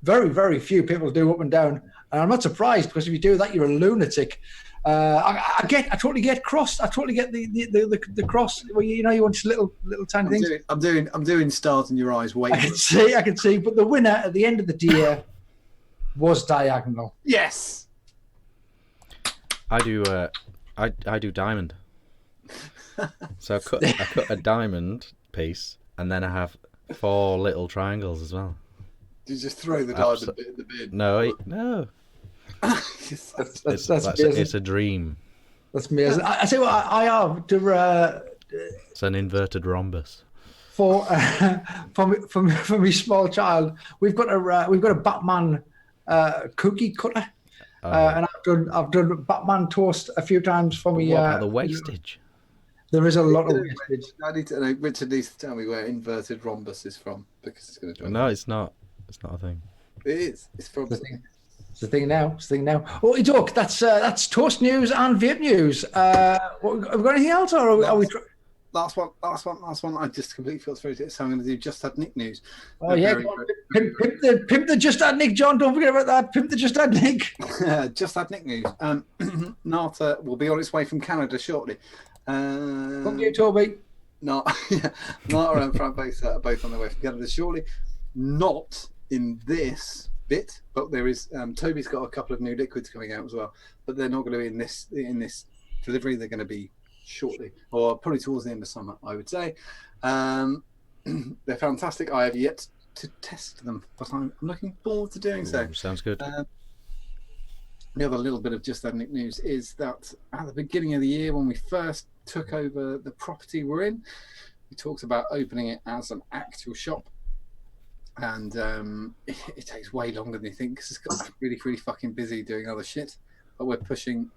Very, very few people do up and down, and I'm not surprised because if you do that, you're a lunatic. I totally get cross. I totally get the cross. Well, you want just little tiny things. I'm doing stars in your eyes. Wait. I can see. But the winner at the end of the day was diagonal. Yes. I do diamond. So I cut a diamond piece, and then I have 4 little triangles as well. You just throw the diamond bit in the bin. No. That's It's a dream. That's amazing. I say what I have to. It's an inverted rhombus. For my small child, we've got a Batman cookie cutter, and I've done Batman toast a few times for me. What about the wastage? There is a lot of wastage. I need to know. Richard needs to tell me where inverted rhombus is from because it's going to. No, it's not. It's not a thing. It is. It's from. It's the thing now. Oh, Doc, that's toast news and vape news. Have we got anything else, or are we? Last one. I just completely feel through it, so I'm going to do just had Nick news. Oh yeah, pimp the just had Nick, John. Don't forget about that. Pimp the just had Nick. Just had Nick news. Nata will be on its way from Canada shortly. Thank you, Toby. Nata and Frank are both on their way from Canada shortly. Not in this bit, but there is. Toby's got a couple of new liquids coming out as well, but they're not going to be in this delivery. They're going to be shortly, or probably towards the end of summer, I would say. They're fantastic. I have yet to test them, but I'm looking forward to doing so. Sounds good. The other little bit of just had Nick news is that at the beginning of the year, when we first took over the property we're in, we talked about opening it as an actual shop. And it takes way longer than you think because it's got really, really fucking busy doing other shit. But we're pushing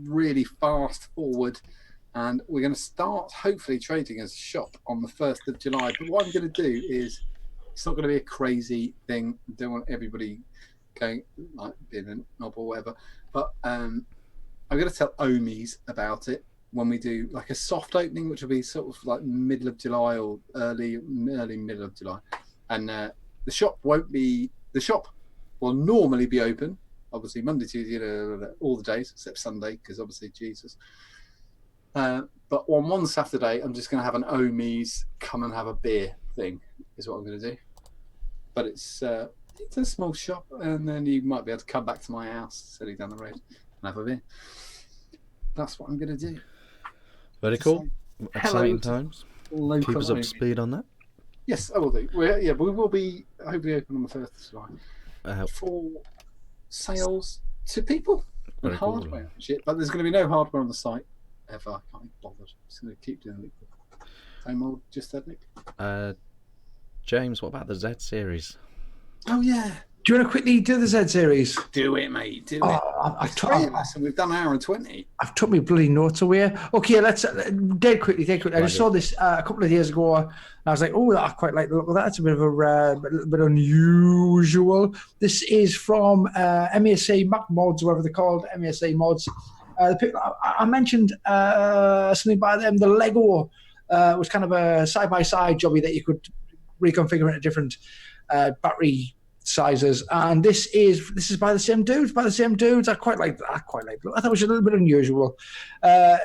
really fast forward, and we're going to start hopefully trading as a shop on the 1st of July. But what I'm going to do is, it's not going to be a crazy thing. I don't want everybody going like being a knob or whatever. But I'm going to tell Omis about it, when we do like a soft opening, which will be sort of like middle of July or early middle of July, and the shop will normally be open, obviously Monday, Tuesday, all the days except Sunday, because obviously Jesus. But on one Saturday, I'm just going to have an Omi's come and have a beer thing, is what I'm going to do. But it's a small shop, and then you might be able to come back to my house, sitting down the road, and have a beer. That's what I'm going to do. Very cool. Exciting times. Keep us up to speed on that. Yes, I will do. We will be hopefully open on the 1st of July for sales to people and hardware and shit. But there's going to be no hardware on the site ever. I can't be bothered. I'm just going to keep doing it. Same old, just that, Nick. James, what about the Z series? Oh yeah. Do you want to quickly do the Z series? Do it, mate. Do it. We've done an hour and 20. I've took my bloody notes away. Okay, let's dead quickly. I just saw this a couple of days ago, and I was like, "Oh, I quite like the look of that. It's a bit of a little bit unusual." This is from MAC Mac Mods, whatever they're called, MAC Mods. I mentioned something by them. The Lego was kind of a side-by-side jobby that you could reconfigure into different battery sizes, and this is by the same dudes. I quite like. I thought it was a little bit unusual.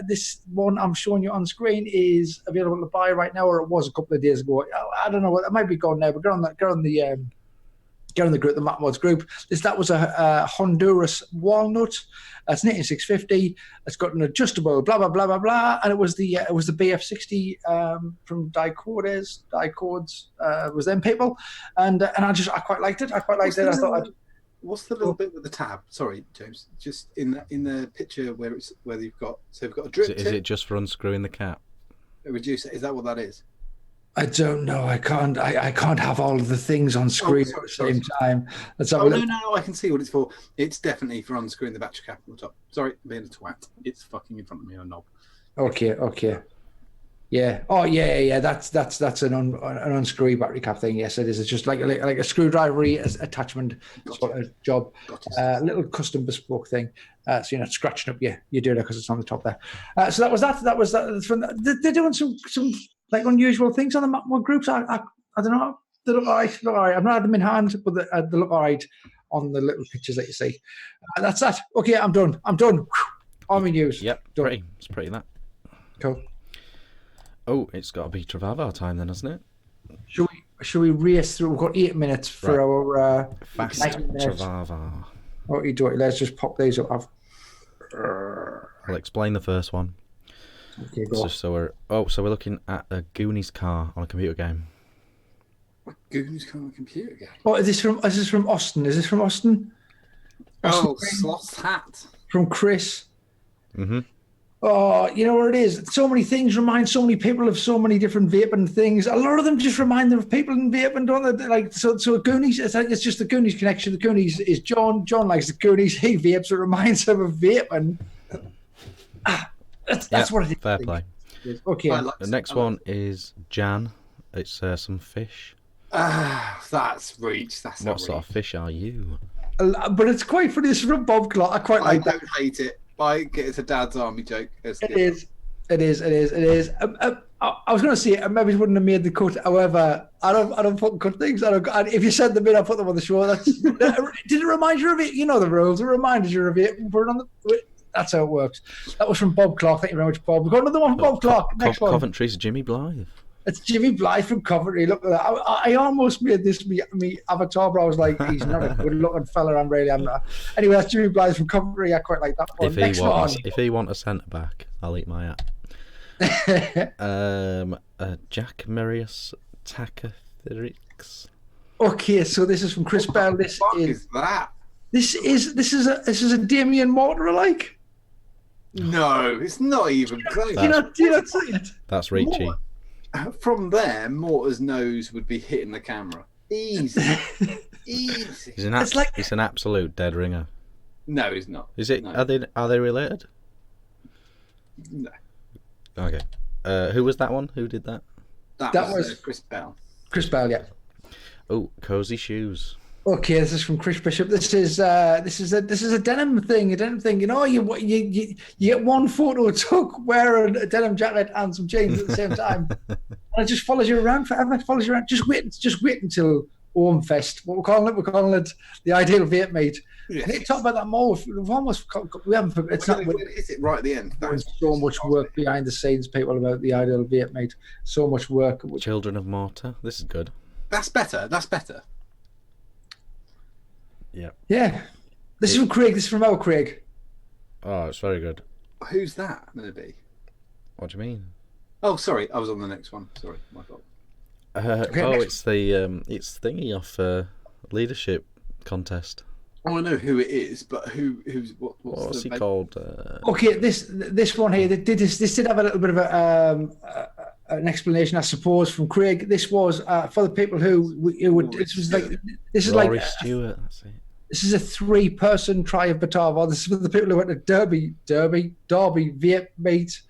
This one I'm showing you on screen is available to buy right now, or it was a couple of days ago. I don't know what it might be gone now, but get on the group, the Mac Mods group. That was a Honduras walnut. It's an 18650. It's got an adjustable blah blah blah blah blah, and it was the BF60 from Dicodes was them people, and I quite liked it. I thought. What's the little bit with the tab? Sorry, James. Just in the picture where you've got a drip. Is it just for unscrewing the cap? A reducer. Is that what that is? I don't know. I can't have all of the things on screen at the same time. No, I can see what it's for. It's definitely for unscrewing the battery cap on the top. Sorry, being a twat. It's fucking in front of me on a knob. Okay. Yeah. Oh, yeah. That's an unscrewy battery cap thing. Yes, it is. It's just like a screwdriver attachment sort of job. Little custom bespoke thing. So you're not scratching up your data because it's on the top there. So that was that. They're doing some like unusual things on the Mac Mod groups. I don't know. They look all right. I've not had them in hand, but they look all right on the little pictures that you see. That's that. Okay, I'm done. All my news. Yep, done. It's pretty that. Cool. Oh, it's got to be Travava time then, hasn't it? Should we race through? We've got 8 minutes for our fast Travava. What you do? Let's just pop these up. I'll explain the first one. Okay, go. So we're looking at a Goonies car on a computer game. A Goonies car on a computer game. Oh, is this from Austin? Is this from Austin? Sloth's hat from Chris. Mm-hmm. Oh, you know what it is? So many things remind so many people of so many different vaping things. A lot of them just remind them of people in vaping, don't they? Like so Goonies. It's just the Goonies connection. The Goonies is John. John likes the Goonies. He vapes. It reminds him of vaping. That's what it is. Fair play. Okay. The next one is Jan. It's some fish. That's reach. What sort of fish are you? But it's quite funny. This is from Bob Clark. I quite like that. I don't hate it. It's a dad's army joke. It is. I was going to say I maybe wouldn't have made the cut. However, I don't fucking cut things. If you send them in, I'll put them on the show. Did it remind you of it? You know the rules. It reminds you of it. That's how it works. That was from Bob Clark. Thank you very much, Bob. We've got another one from Bob Clark. Next one. Coventry's Jimmy Blythe. It's Jimmy Blythe from Coventry. Look at that. I almost made this me avatar, but I was like, he's not a good-looking fella. I'm not. Anyway, that's Jimmy Blythe from Coventry. I quite like that one. If he want a centre back, I'll eat my hat. Jack Marius Takatherix. Okay, so this is from Chris Bell. This is a Damien Mortar like. No, it's not even close. Do you not see it? That's Ricci. From there, Mortar's nose would be hitting the camera. Easy. He's an absolute dead ringer. No, he's not. Is it? No. Are they related? No. Okay. Who was that one? Who did that? That was Chris Bell. Chris Bell, yeah. Oh, cozy shoes. Okay, this is from Chris Bishop. This is a denim thing. A denim thing. You know, you get one photo took wearing a denim jacket and some jeans at the same time, and it just follows you around forever. It follows you around. Just wait until Ormfest. What we're calling it the ideal vape meet. Yes. I need to talk about that more. We haven't. It's not. Is it right at the end? There's so much work behind the scenes, people, about the ideal vape meet. So much work. Children of Mortar. This is good. That's better. That's better. Yeah. Yeah. This is from Craig. This is from our Craig. Oh, it's very good. Who's that going to be? What do you mean? Oh, sorry. I was on the next one. Sorry, my fault. It's the it's thingy off leadership contest. Oh, I know who it is, but what's he called? Okay, this one here. This did have a little bit of an explanation, I suppose, from Craig. This was for the people who would. This was like Rory Stewart. That's it. This is a 3-person try of Batava. This is for the people who went to Derby vape meet.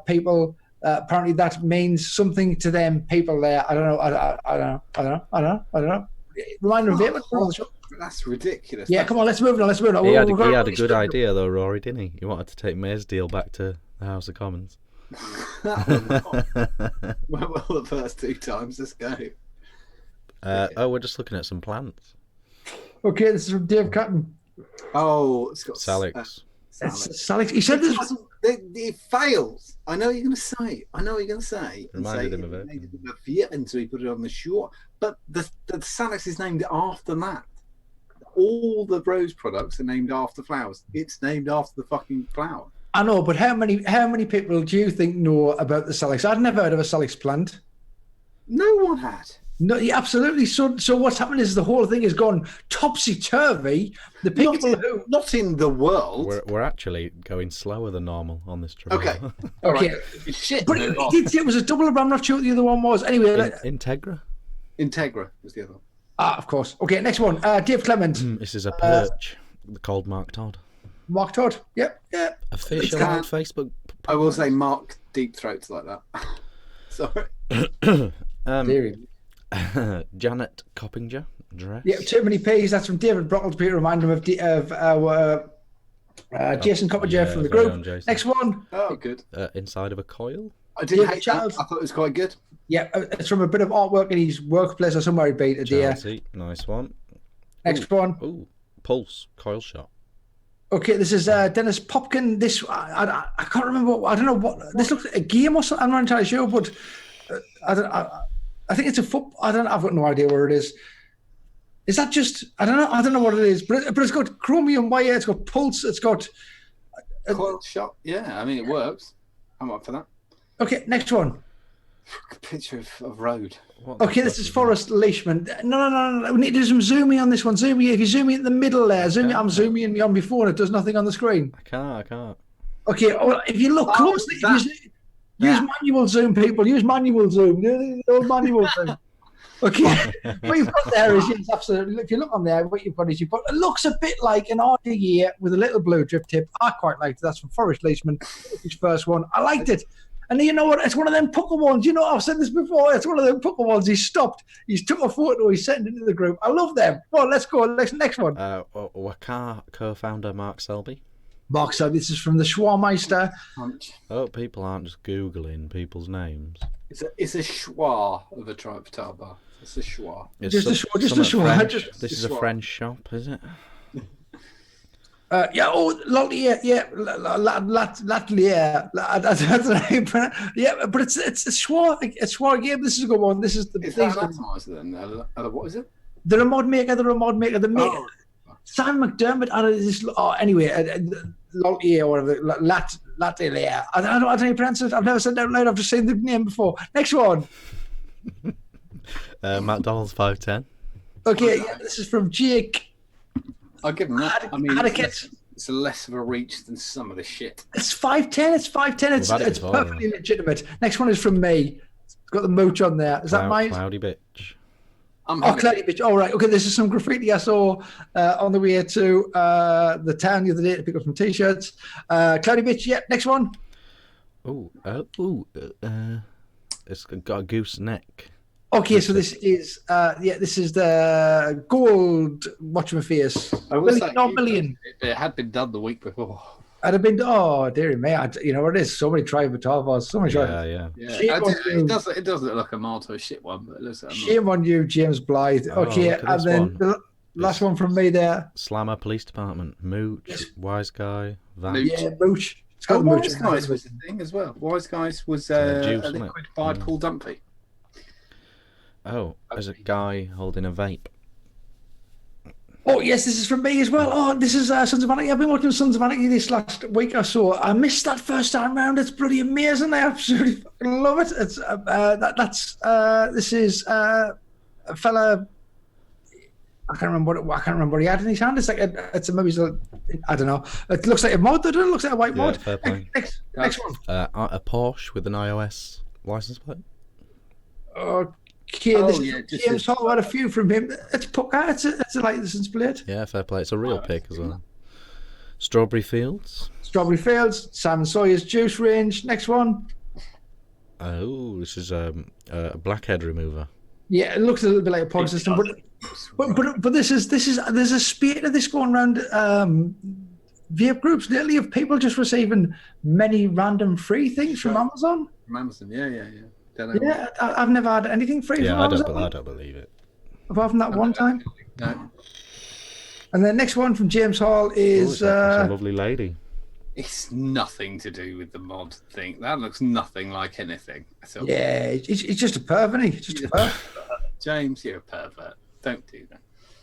People. Apparently, that means something to them. People there. I don't know. Remind them of vape. That's ridiculous. Yeah, come on, let's move on. He had a good idea though, Rory, didn't he? He wanted to take May's deal back to the House of Commons. well, the first 2 times. Let's go. We're just looking at some plants. Okay, this is from Dave Cutton. Oh, it's got Salix. Salix. He said this. It fails. I know what you're going to say. Reminded him of it. And so he put it on the shore. But the Salix is named after that. All the rose products are named after flowers. It's named after the fucking flower. I know, but how many people do you think know about the Salix? I'd never heard of a Salix plant. No one had. No, yeah, absolutely. So what's happened is the whole thing has gone topsy-turvy. The people not in the world. We're actually going slower than normal on this trip. Okay. Okay. Shit. But he did say it was a double, but I'm not sure what the other one was. Anyway. Integra was the other one. Of course. Okay, next one. Dave Clement. This is a perch called Mark Todd. Mark Todd. Yep. Official on Facebook. I will say Mark deep throats like that. Sorry. Janet Coppinger dress. Yeah, too many P's. That's from David Brockle to remind him of our Jason Coppinger from the group. Next one. Oh, good. Inside of a coil. I didn't hate that. I thought it was quite good. Yeah, it's from a bit of artwork in his workplace or somewhere he'd been. Chelsea, nice one. Next one. Ooh, Pulse Coil Shot. Okay, this is Dennis Popkin. This I can't remember. I don't know what this looks like. A game or something. I'm not entirely sure, but I think it's a foot. I don't know. I've got no idea where it is. Is that just? I don't know what it is. But it's got chromium wire. It's got pulse. It's got coil shot. Yeah, I mean it works. I'm up for that. Okay, next one. Picture of road. Okay, this is Forest Leishman. No. We need to do some zooming on this one. Zooming. If you zoom in the middle there, I'm zooming on before and it does nothing on the screen. I can't. Okay, well, if you look closely, use manual zoom, people. Use manual zoom. The old manual zoom. Okay, what you've got there is, yes, absolutely. If you look on there, what you've got is it looks a bit like an RDA with a little blue drip tip. I quite liked it. That's from Forest Leishman, his first one. I liked it. And you know what? It's one of them pucker ones. You know, I've said this before. It's one of them pucker ones. He stopped. He's took a photo. He sent it into the group. I love them. Well, let's go. Next one. Wakar co-founder Mark Selby. Mark Selby. This is from the Schwarmeister. Oh, people aren't just Googling people's names. It's a schwa of a tribe bar. It's a schwa. Just a schwa. This is a French shop, is it? Yeah, Latlier. That's how you pronounce it. Yeah, but it's a Schwa. It's Schwa game. This is a good one. This is the. Is that an atomizer then? What is it? The remote maker. The maker. Sam McDermott. Anyway, Latlier or whatever. Latlier. I don't know how you pronounce it. I've never said it out loud. I've just seen the name before. Next one. McDonald's 510. Okay, yeah, this is from Jake. I'll give them that. I mean, it's less of a reach than some of the shit. It's 510. It's 510. It's perfectly legitimate. Next one is from me. It's got the mooch on there. Is that mine? Cloudy bitch. Cloudy bitch. All right. Okay, this is some graffiti I saw on the way to the town the other day to pick up some t-shirts. Cloudy bitch. Yeah. Next one. It's got a goose neck. Okay, so this is this is the gold whatchamaface. I will say, Not million. it had been done the week before. I'd have been, oh dearie me, you know what it is? So many Trivatavas, so many Yeah. Shame on you. It does look like a Malto shit one, but it looks like Shame on you, James Blythe. Oh, Okay, look at and this then one. the last one from me there. Slammer Police Department. Mooch. Yes. Wise Guy. Vamp. Mooch. Yeah, Mooch. It's got the Mooch. Wise Guys was the thing as well. Wise Guys was Juice, a wasn't it? liquid-fired Paul Dumpy. Oh, there's a guy holding a vape. Oh, yes, this is from me as well. Oh, this is Sons of Anarchy. I've been watching Sons of Anarchy this last week or so. I missed that first time round. It's bloody amazing. I absolutely fucking love it. It's this is a fella. I can't remember what he had in his hand. It's like it's a maybe I don't know. It looks like a mod. Doesn't it? It looks like a white mod. Fair play. Next one. A Porsche with an iOS license plate. Okay, Oh, this yeah, is just James this- Hall had a few from him. It's Pucker. It's a license plate. Yeah, fair play. It's a real pick as well. Strawberry Fields. Strawberry Fields. Simon Sawyer's Juice Range. Next one. Oh, this is a blackhead remover. Yeah, it looks a little bit like a pod system, but this is there's a spate of this going around vape groups lately of people just receiving many random free things from Amazon. From Amazon, yeah. Don't know Yeah, I've never had anything free Yeah, from Amazon I don't believe it. apart from that one time. No. And the next one from James Hall Oh, is it's a lovely lady. It's nothing to do with the mod thing. That looks nothing like anything. So, yeah, he's just a perv, isn't he? Just a perv. James, you're a pervert. Don't do that.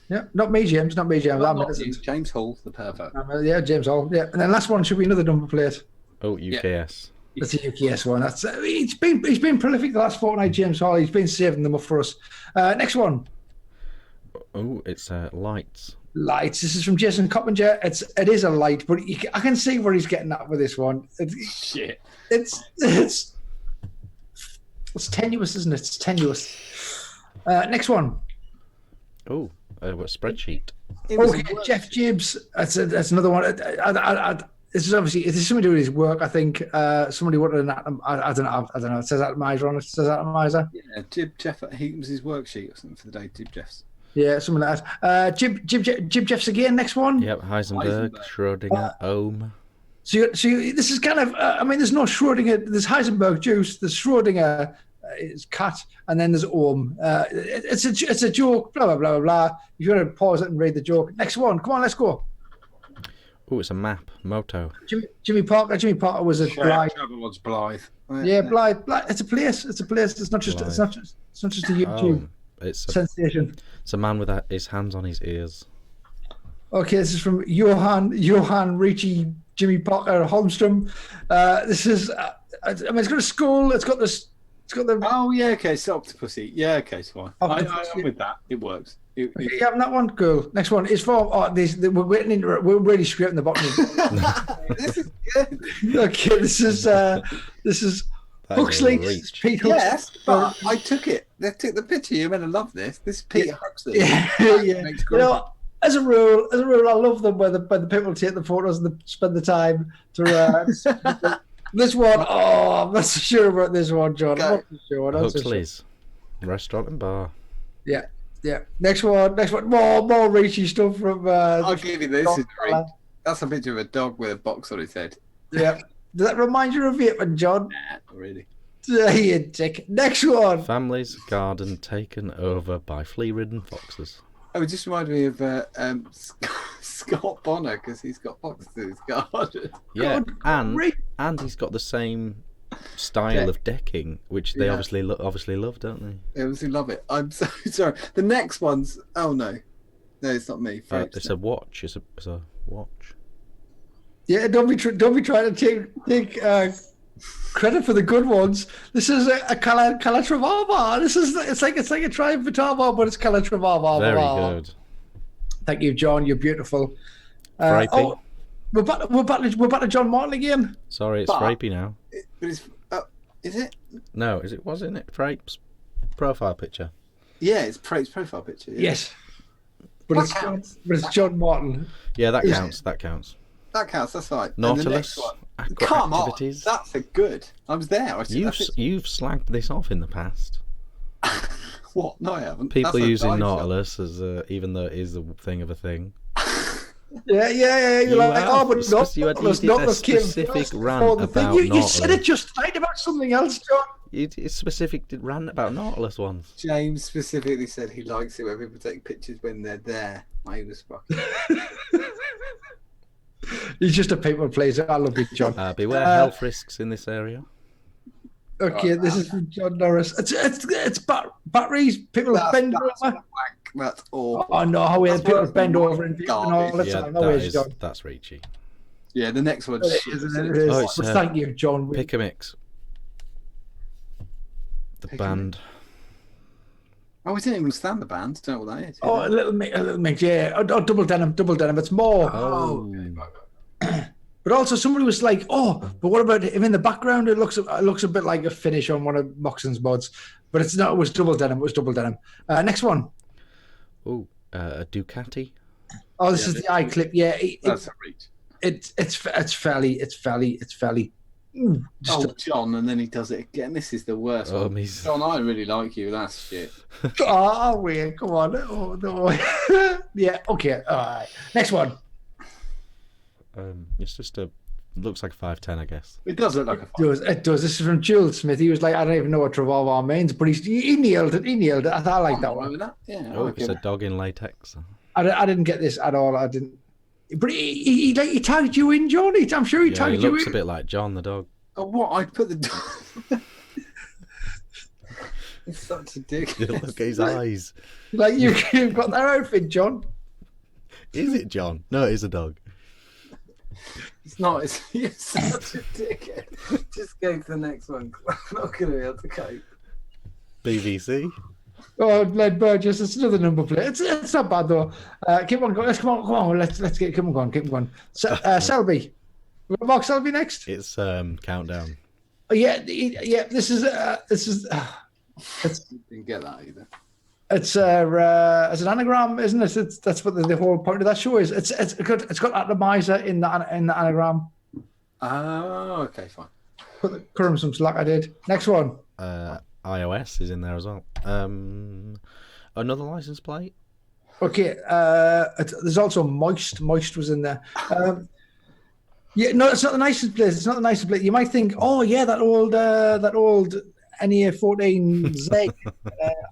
Yeah, not me, James. Not me, James. I'm Not innocent. you, James Hall, the pervert. Yeah, James Hall. Yeah, and then last one should be another number plate. Oh, UKS. That's a UKS one. That's he's been prolific the last fortnight, James Hall. He's been saving them up for us. Next one, Oh, it's lights. lights. This is from Jason Coppinger. It is a light, but I can see where he's getting at with this one. Shit. It's tenuous, isn't it? It's tenuous. Next one. Oh, what spreadsheet? Okay, Jeff Gibbs. That's another one. This is obviously this is something to do with his work. I think somebody wanted an atom. I don't know. It says atomizer on it. It says atomizer. Yeah, Jeff. He was his worksheet or something for the day. Jeff's. Yeah, something like that. Jib Jeffs again. Next one. Yep, Heisenberg, Schrödinger, Ohm. So this is kind of. I mean, there's no Schrödinger. There's Heisenberg juice. There's Schrödinger. Is cat, and then there's Ohm. It's a joke. Blah blah blah blah blah. If you want to pause it and read the joke. Next one. Come on, let's go. Oh, it's a map. Moto. Jimmy Parker. Jimmy Parker was a Blythe. Travelodge Blythe. Yeah, Blythe. It's a place. It's a place. It's not just. It's not just a YouTube It's sensation. It's a man with his hands on his ears. Okay, this is from Johan Ricci, Jimmy Parker, Holmstrom. This is. I mean, it's got a skull. It's got this. It's got the. Oh yeah, okay. It's Octopussy. Yeah, okay, it's fine. Octopus, I'm with that. It works. You having that one? Cool. Next one is for. We're really scraping the bottom. This is good. Okay, this is Huxley. This is Pete Huxley. Yes, but I took it. They took the picture. You're going to love this. This is Peter Huxley. Yeah. Makes You know, as a rule, I love them when the people take the photos and spend the time to. This one, I'm not so sure about this one, John. I'm not so sure. I'm not so sure. Huxley's restaurant and bar. Yeah. Next one. More Ricci stuff from. I'll give you this. Is great. That's a picture of a dog with a box on his head. Yeah. Does that remind you of Vaping, John? Nah, not really. You dick. Next one. Family's garden taken over by flea-ridden foxes. Oh, it just reminded me of Scott Bonner because he's got boxes in his garden. Yeah, Good and grief. he's got the same style of decking, which they obviously love, don't they? They obviously love it. I'm so sorry. The next one's no, it's not me. It's a watch. It's a watch. Yeah, don't be trying to take credit for the good ones. This is a Calatrava. It's like a Trivatava, but it's Calatrava. Very good. Thank you, John. You're beautiful. Frapey. We're back to John Martin again. Sorry, it's Frapey now. But it's is it? No, wasn't it Frape's profile picture? Yeah, it's profile picture. Yeah. Yes, but it's John Martin. Yeah, that counts. That counts. That counts. That's fine. Nautilus. Come activities. on, that's a good. I was there. You've slagged this off in the past. What? No, I haven't. People That's a using dive shop. Nautilus as even though it is a thing of a thing. Yeah. You're You like, have. oh, but It's just you did a specific rant about You said Nautilus. it just right about something else, John. It's specific rant about Nautilus once. James specifically said he likes it when people take pictures when they're there. I was fucking. He's just a people pleaser. I love you, John. Beware health risks in this area. Okay, this is from John Norris. It's batteries. People bend over. That's all. Oh no, how That's people worse bend than over and all the Yeah, time. No way, John. that's Reachy. Yeah, the next one's It shit. is, it is. Oh, it's, But thank you, John. Pick a mix. The Pick a band. Oh, we didn't even understand the band. Don't know what that is. Oh, a little mix, yeah. Oh, double denim. It's more. Oh. But also, somebody was like, "Oh, but what about him in the background? It looks a bit like a finish on one of Moxon's mods, but it's not. It was double denim. Next one. Oh, a Ducati. Oh, this is the eye clip. Yeah, That's a reach. it's fairly. John, and then he does it again. This is the worst one. John, I really like you. That's shit. Oh, weird. Come on. Oh no. Yeah. Okay. All right. Next one. It's just looks like a 510, I guess. It does look like a. It does. This is from Jules Smith. He was like, I don't even know what revolver means, but he nailed it. I like that one. Yeah. Oh, it's a dog in latex. I didn't get this at all. I didn't. But he tagged you in, John. I'm sure he tagged you in. He looks a bit like John the dog. Oh, what? I put the dog. He's such a dick. Look at his eyes. Like you've got that outfit, John. Is it John? No, it is a dog. It's not. You're such a dickhead. Just go to the next one. I'm not going to be able to cope. BBC. Oh, Lead Burgess. It's another number plate. It's not bad though. Keep on going. Come on. Let's keep on going. Selby. We've got Mark Selby next. It's countdown. Oh, yeah. This is. Didn't get that either. It's an anagram, isn't it? That's what the whole point of that show is. It's got atomizer in the anagram. Oh, okay, fine. Put the current some slack. I did. Next one. iOS is in there as well. Another license plate. Okay. There's also moist. Moist was in there. Yeah, no, it's not the nicest plate. You might think, oh yeah, that old NEA 14 Z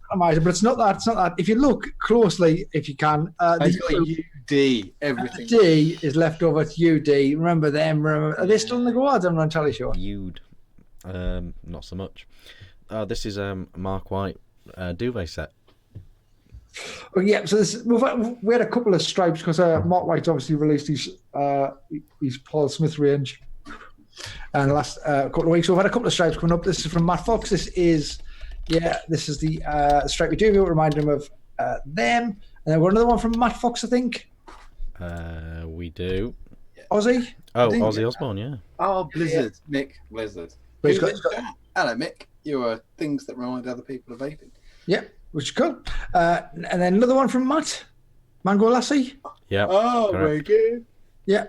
atomizer, but it's not that. If you look closely, if you can, It's got UD. Everything. D is left over to UD. Remember them? Are they still in the garage? I'm not entirely sure. Ude. Not so much. This is Mark White duvet set. Oh yeah, so we had a couple of stripes because Mark White's obviously released his Paul Smith range. And the last couple of weeks, we've had a couple of stripes coming up. This is from Matt Fox. This is the stripe we do. We'll remind him of them. And then we've got another one from Matt Fox, I think. We do. Aussie. Oh, Ozzy Osbourne, yeah. Oh, Blizzard. Yeah. Mick Blizzard. Hello, Mick. You are things that remind other people of vaping. Yeah, which is cool. And then another one from Matt. Mango Lassie. Yeah. Oh, very good. Yeah.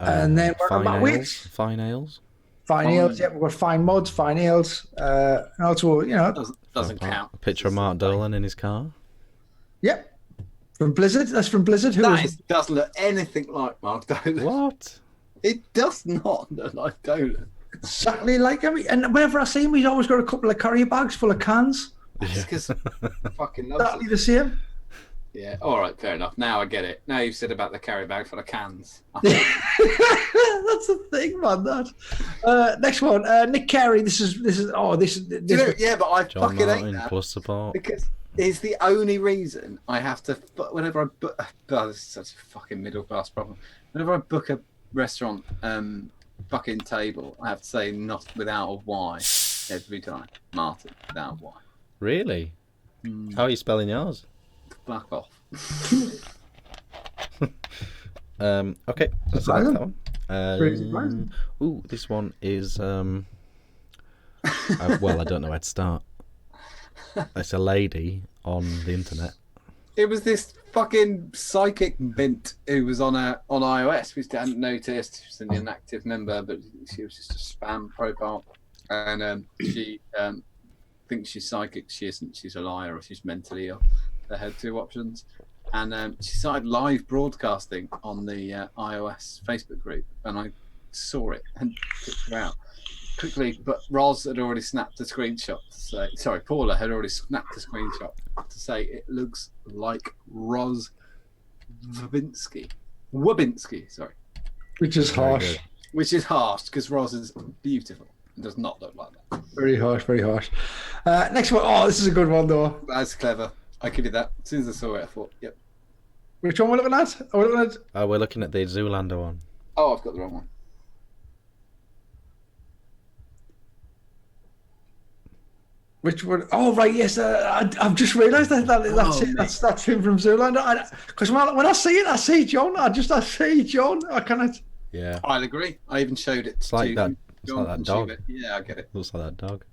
And then we're fine about ales. Fine ales. Fine ales, yeah, we've got fine mods, fine ales, and also, doesn't count. A picture of Mark Dolan in his car. Yep, from Blizzard. That's from Blizzard. Doesn't look anything like Mark Dolan. What? It does not look like Dolan. Exactly like him. And whenever I see him, he's always got a couple of carrier bags full of cans. That's because fucking loves Exactly the same. Yeah, all right, fair enough. Now I get it. Now you've said about the carry bag full of cans. That's the thing, man. That next one, Nick Carey. This is. Yeah, but I John fucking Martin hate that plus support. because it's the only reason I have to. Whenever I book, this is such a fucking middle class problem. Whenever I book a restaurant, fucking table, I have to say not without a Y every time. Martin without a Y. Really? How are you spelling yours? Fuck off. Okay, that's that one. Surprising. Ooh, this one is well, I don't know where to start. It's a lady on the internet. It was this fucking psychic bint who was on iOS, which I hadn't noticed. She was an inactive member, but she was just a spam profile, and she thinks she's psychic. She isn't. She's a liar, or she's mentally ill. They had 2 options, and she started live broadcasting on the iOS Facebook group, and I saw it and kicked her out quickly. But Roz had already snapped a screenshot to say, sorry, Paula had already snapped a screenshot to say it looks like Roz Wabinski, sorry. Which is Very harsh. good. Which is harsh because Roz is beautiful. It does not look like that. Very harsh, very harsh. Next one. Oh, this is a good one, though. That's clever. I give you that. As soon as I saw it, I thought, yep. Which one we're looking at? Are we looking at? We're looking at the Zoolander one. Oh, I've got the wrong one. Which one? Oh, right, yes. I've just realised that's it. That's him from Zoolander. Because when I see it, I see John. I see John. I cannot. Yeah. I'll agree. I even showed it to like that. It's John, like that and dog. she went, yeah, I get it. Looks like that dog.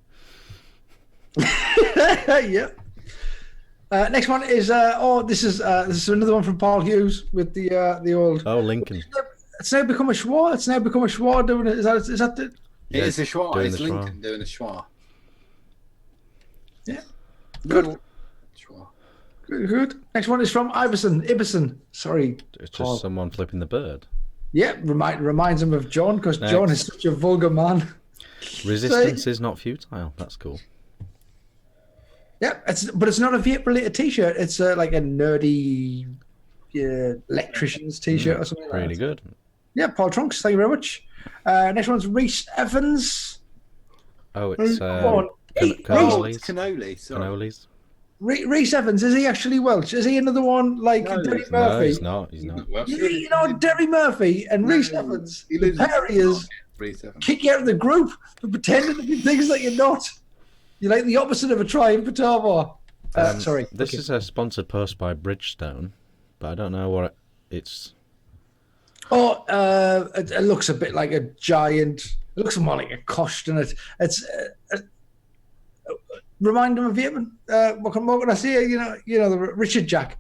Yeah. Next one is this is another one from Paul Hughes with the old. Oh, Lincoln. It's now become a schwa. It's now become a schwa doing it. Is that the? It is a schwa. doing It's the Lincoln schwa. doing a schwa. Yeah. Good. Schwa. Good. Next one is from Iverson. Sorry, It's just Paul. someone flipping the bird. Yeah, reminds him of John because John is such a vulgar man. Resistance is not futile. That's cool. Yeah, but it's not a vape-related T-shirt. It's like a nerdy electrician's T-shirt or something like Really that. good. Yeah, Paul Trunks, thank you very much. Next one's Reese Evans. Oh, it's Go on. cannolis. Cannoli. Sorry. Cannolis. Reese Evans, is he actually Welsh? Is he another one like No, Derry he's No, Murphy? he's not. He's not. Well, You know, Derry Murphy and Reese Evans, he the lives in Terriers, Reese Evans. kick you out of the group for pretending to be things that you're not. You're like the opposite of a trying Patava. Sorry. This Okay. is a sponsored post by Bridgestone, but I don't know what it's. Oh, it looks a bit like a giant. It looks more like a cost, and it's remind them of Vaping. What can I say? You know the Richard Jack.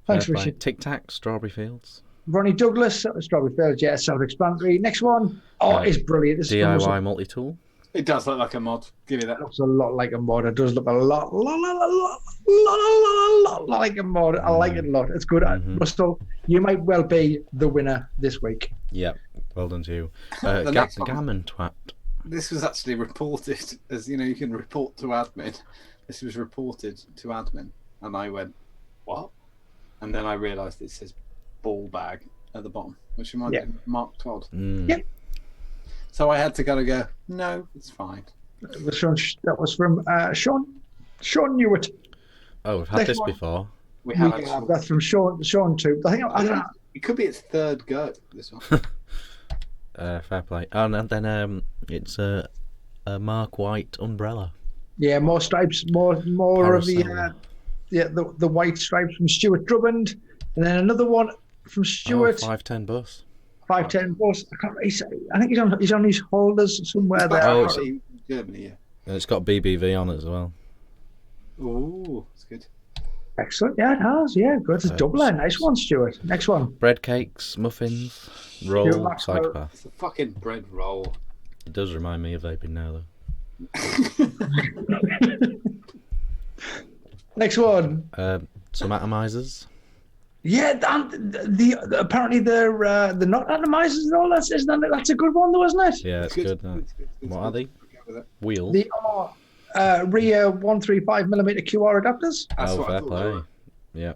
Thanks, by Richard. Tic Tac, Strawberry Fields. Ronnie Douglas, Strawberry Fields. Yeah, self-explanatory. Next one. Oh, it's brilliant. This DIY multi-tool. It does look like a mod. Give you that. looks a lot like a mod. It does look a lot like a mod. I like it a lot. It's good. Russell, you might well be the winner this week. Yep. Well done to you. The next one. Gammon twat. This was actually reported, as you know, you can report to admin. This was reported to admin, and I went, what? And then I realised it says ball bag at the bottom, which reminds me of Mark Todd. Yep. So I had to go, no, it's fine. That was from Sean Newitt. Oh, we've had Next this one. before. We We have have. actually, That's from Sean too. I don't know. it could be its third go, this one. Fair play. And then it's a Mark White umbrella. Yeah, more stripes, more of Parasol. the white stripes from Stuart Drummond, and then another one from Stuart. 510 bus. 510 bus. I think he's on his holders somewhere there. Oh, Actually, in Germany, yeah. And it's got BBV on it as well. Ooh, that's good. Excellent. Yeah, it has. Yeah, good. It's a doubler. Nice one, Stuart. Next one. Bread cakes, muffins, roll, Stuart Maxwell. psychopath. It's a fucking bread roll. It does remind me of vaping now, though. Next one. Some atomizers. Yeah, apparently they're not atomizers and all that. That's a good one though, isn't it? Yeah, it's good. It's good. What are they? Wheels. They are rear 135mm QR adapters. That's Oh, what I fair thought play. they were. Yeah.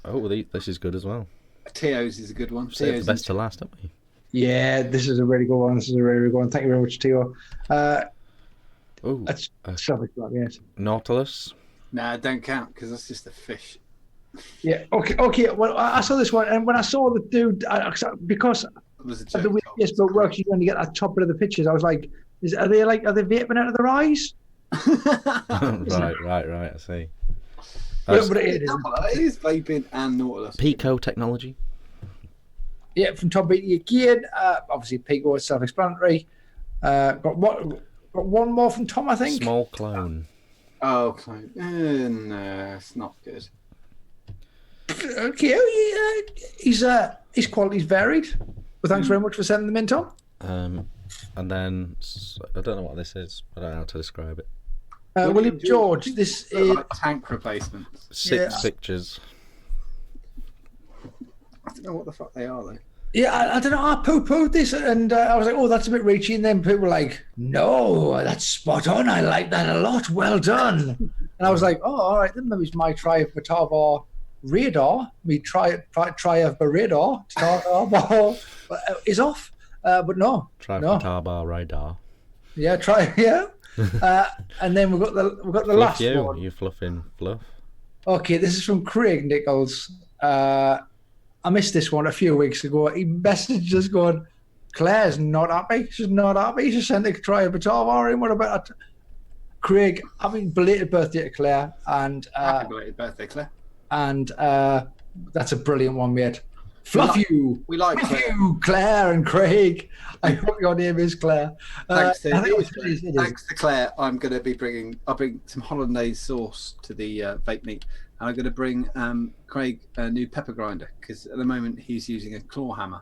Oh, well, this is good as well. Teo's is a good one. Saved Teo's the best to last, haven't we? Yeah, this is a really good one. Thank you very much, Tio. Oh, That's self-explanatory, yes. Nautilus. Nah, don't count because that's just a fish. Yeah. Okay. Well, I saw this one, and when I saw the dude, because It was a of joke. the way Facebook works, you only get that top bit of the pictures. I was like, are they vaping out of their eyes? right. I see. Yeah, but it is vaping and Nautilus. Pico technology. Yeah, from Tom Beatty again. Obviously, Pico is self-explanatory. Got one more from Tom, I think. Small clone. Oh, no, it's not good. Okay, his quality's varied. Well, thanks very much for sending them in, Tom. And then I don't know what this is. I don't know how to describe it. William George, this is like tank replacements. 6 pictures. I don't know what the fuck they are though. I don't know. I poo-pooed this, and I was like, "Oh, that's a bit reachy." And then people were like, "No, that's spot on. I like that a lot. Well done." And I was like, "Oh, all right. Then maybe it's my Triumph Batava radar. Me Triumph radar is off." But no, Batava radar. Yeah, try. Yeah. And then we've got the last one. You fluffing fluff. Okay, this is from Craig Nichols. I missed this one a few weeks ago. He messaged us going, "Claire's not happy. She's not happy. She sent a try a Batava in. What about it?" Craig, happy belated birthday to Claire. And Happy belated birthday, Claire. And that's a brilliant one, mate. Fluff you. We like Fluff Claire. you, Claire and Craig. I hope your name is Claire. Thanks to, it is. thanks to Claire, I'll bring some hollandaise sauce to the vape meat. And I'm going to bring Craig a new pepper grinder because at the moment he's using a claw hammer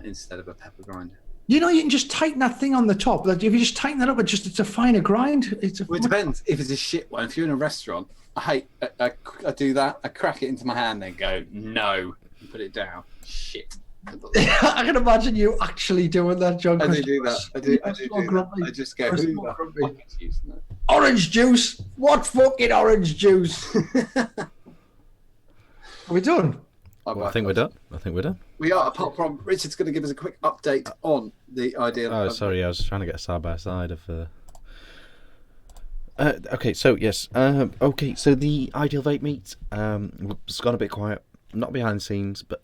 instead of a pepper grinder. You know, you can just tighten that thing on the top. Like if you just tighten that up, it's a finer grind. Well, it depends. If it's a shit one, if you're in a restaurant, I do that. I crack it into my hand, then go no, and put it down. Shit. I can imagine you actually doing that, John. I do that. I do that. I just go. Who the fuck is using that? Orange juice. What fucking orange juice? Are we done? Well, I think we're done. We are, apart from Richard's going to give us a quick update on the ideal. Oh, sorry, I was trying to get a side by side of. Okay, so yes. Okay, so the ideal vape meet it's gone a bit quiet. Not behind the scenes, but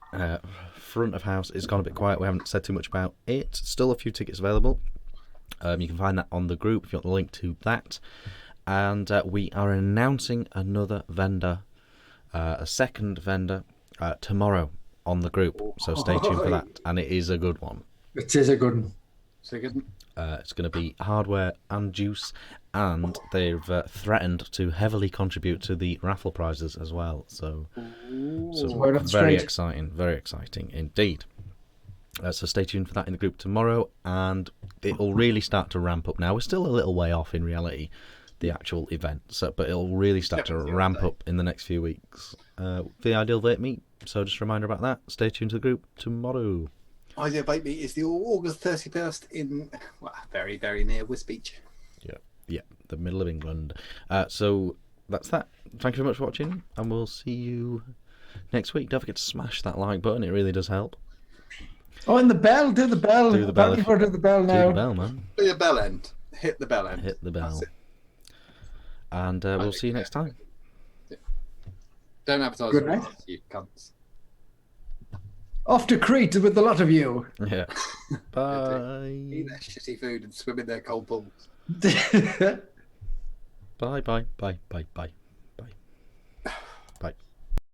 front of house it's gone a bit quiet. We haven't said too much about it. Still a few tickets available. You can find that on the group if you want the link to that. And we are announcing another vendor, a second vendor, tomorrow on the group. So stay tuned for that. And it is a good one. It is a good one. It's a good one. It's going to be hardware and juice, and they've threatened to heavily contribute to the raffle prizes as well. So very exciting indeed. So stay tuned for that in the group tomorrow, and it'll really start to ramp up now. We're still a little way off in reality, the actual event, but it'll really start to ramp up in the next few weeks. The ideal vape meet. So just a reminder about that. Stay tuned to the group tomorrow. Ideal Vape Meet is the August 31st in very, very near Wisbech. Yeah, the middle of England. So that's that. Thank you very much for watching, and we'll see you next week. Don't forget to smash that like button, it really does help. Oh, and the bell, do the bell. Do the bell. Do the bell now. Do the bell, man. Do the bell end. Hit the bell end. Hit the bell. And we'll see you next time. Yeah. Don't advertise Good with night. us, you cunts. Off to Crete with the lot of you. Yeah. Bye. Eat their shitty food and swim in their cold pools. Bye.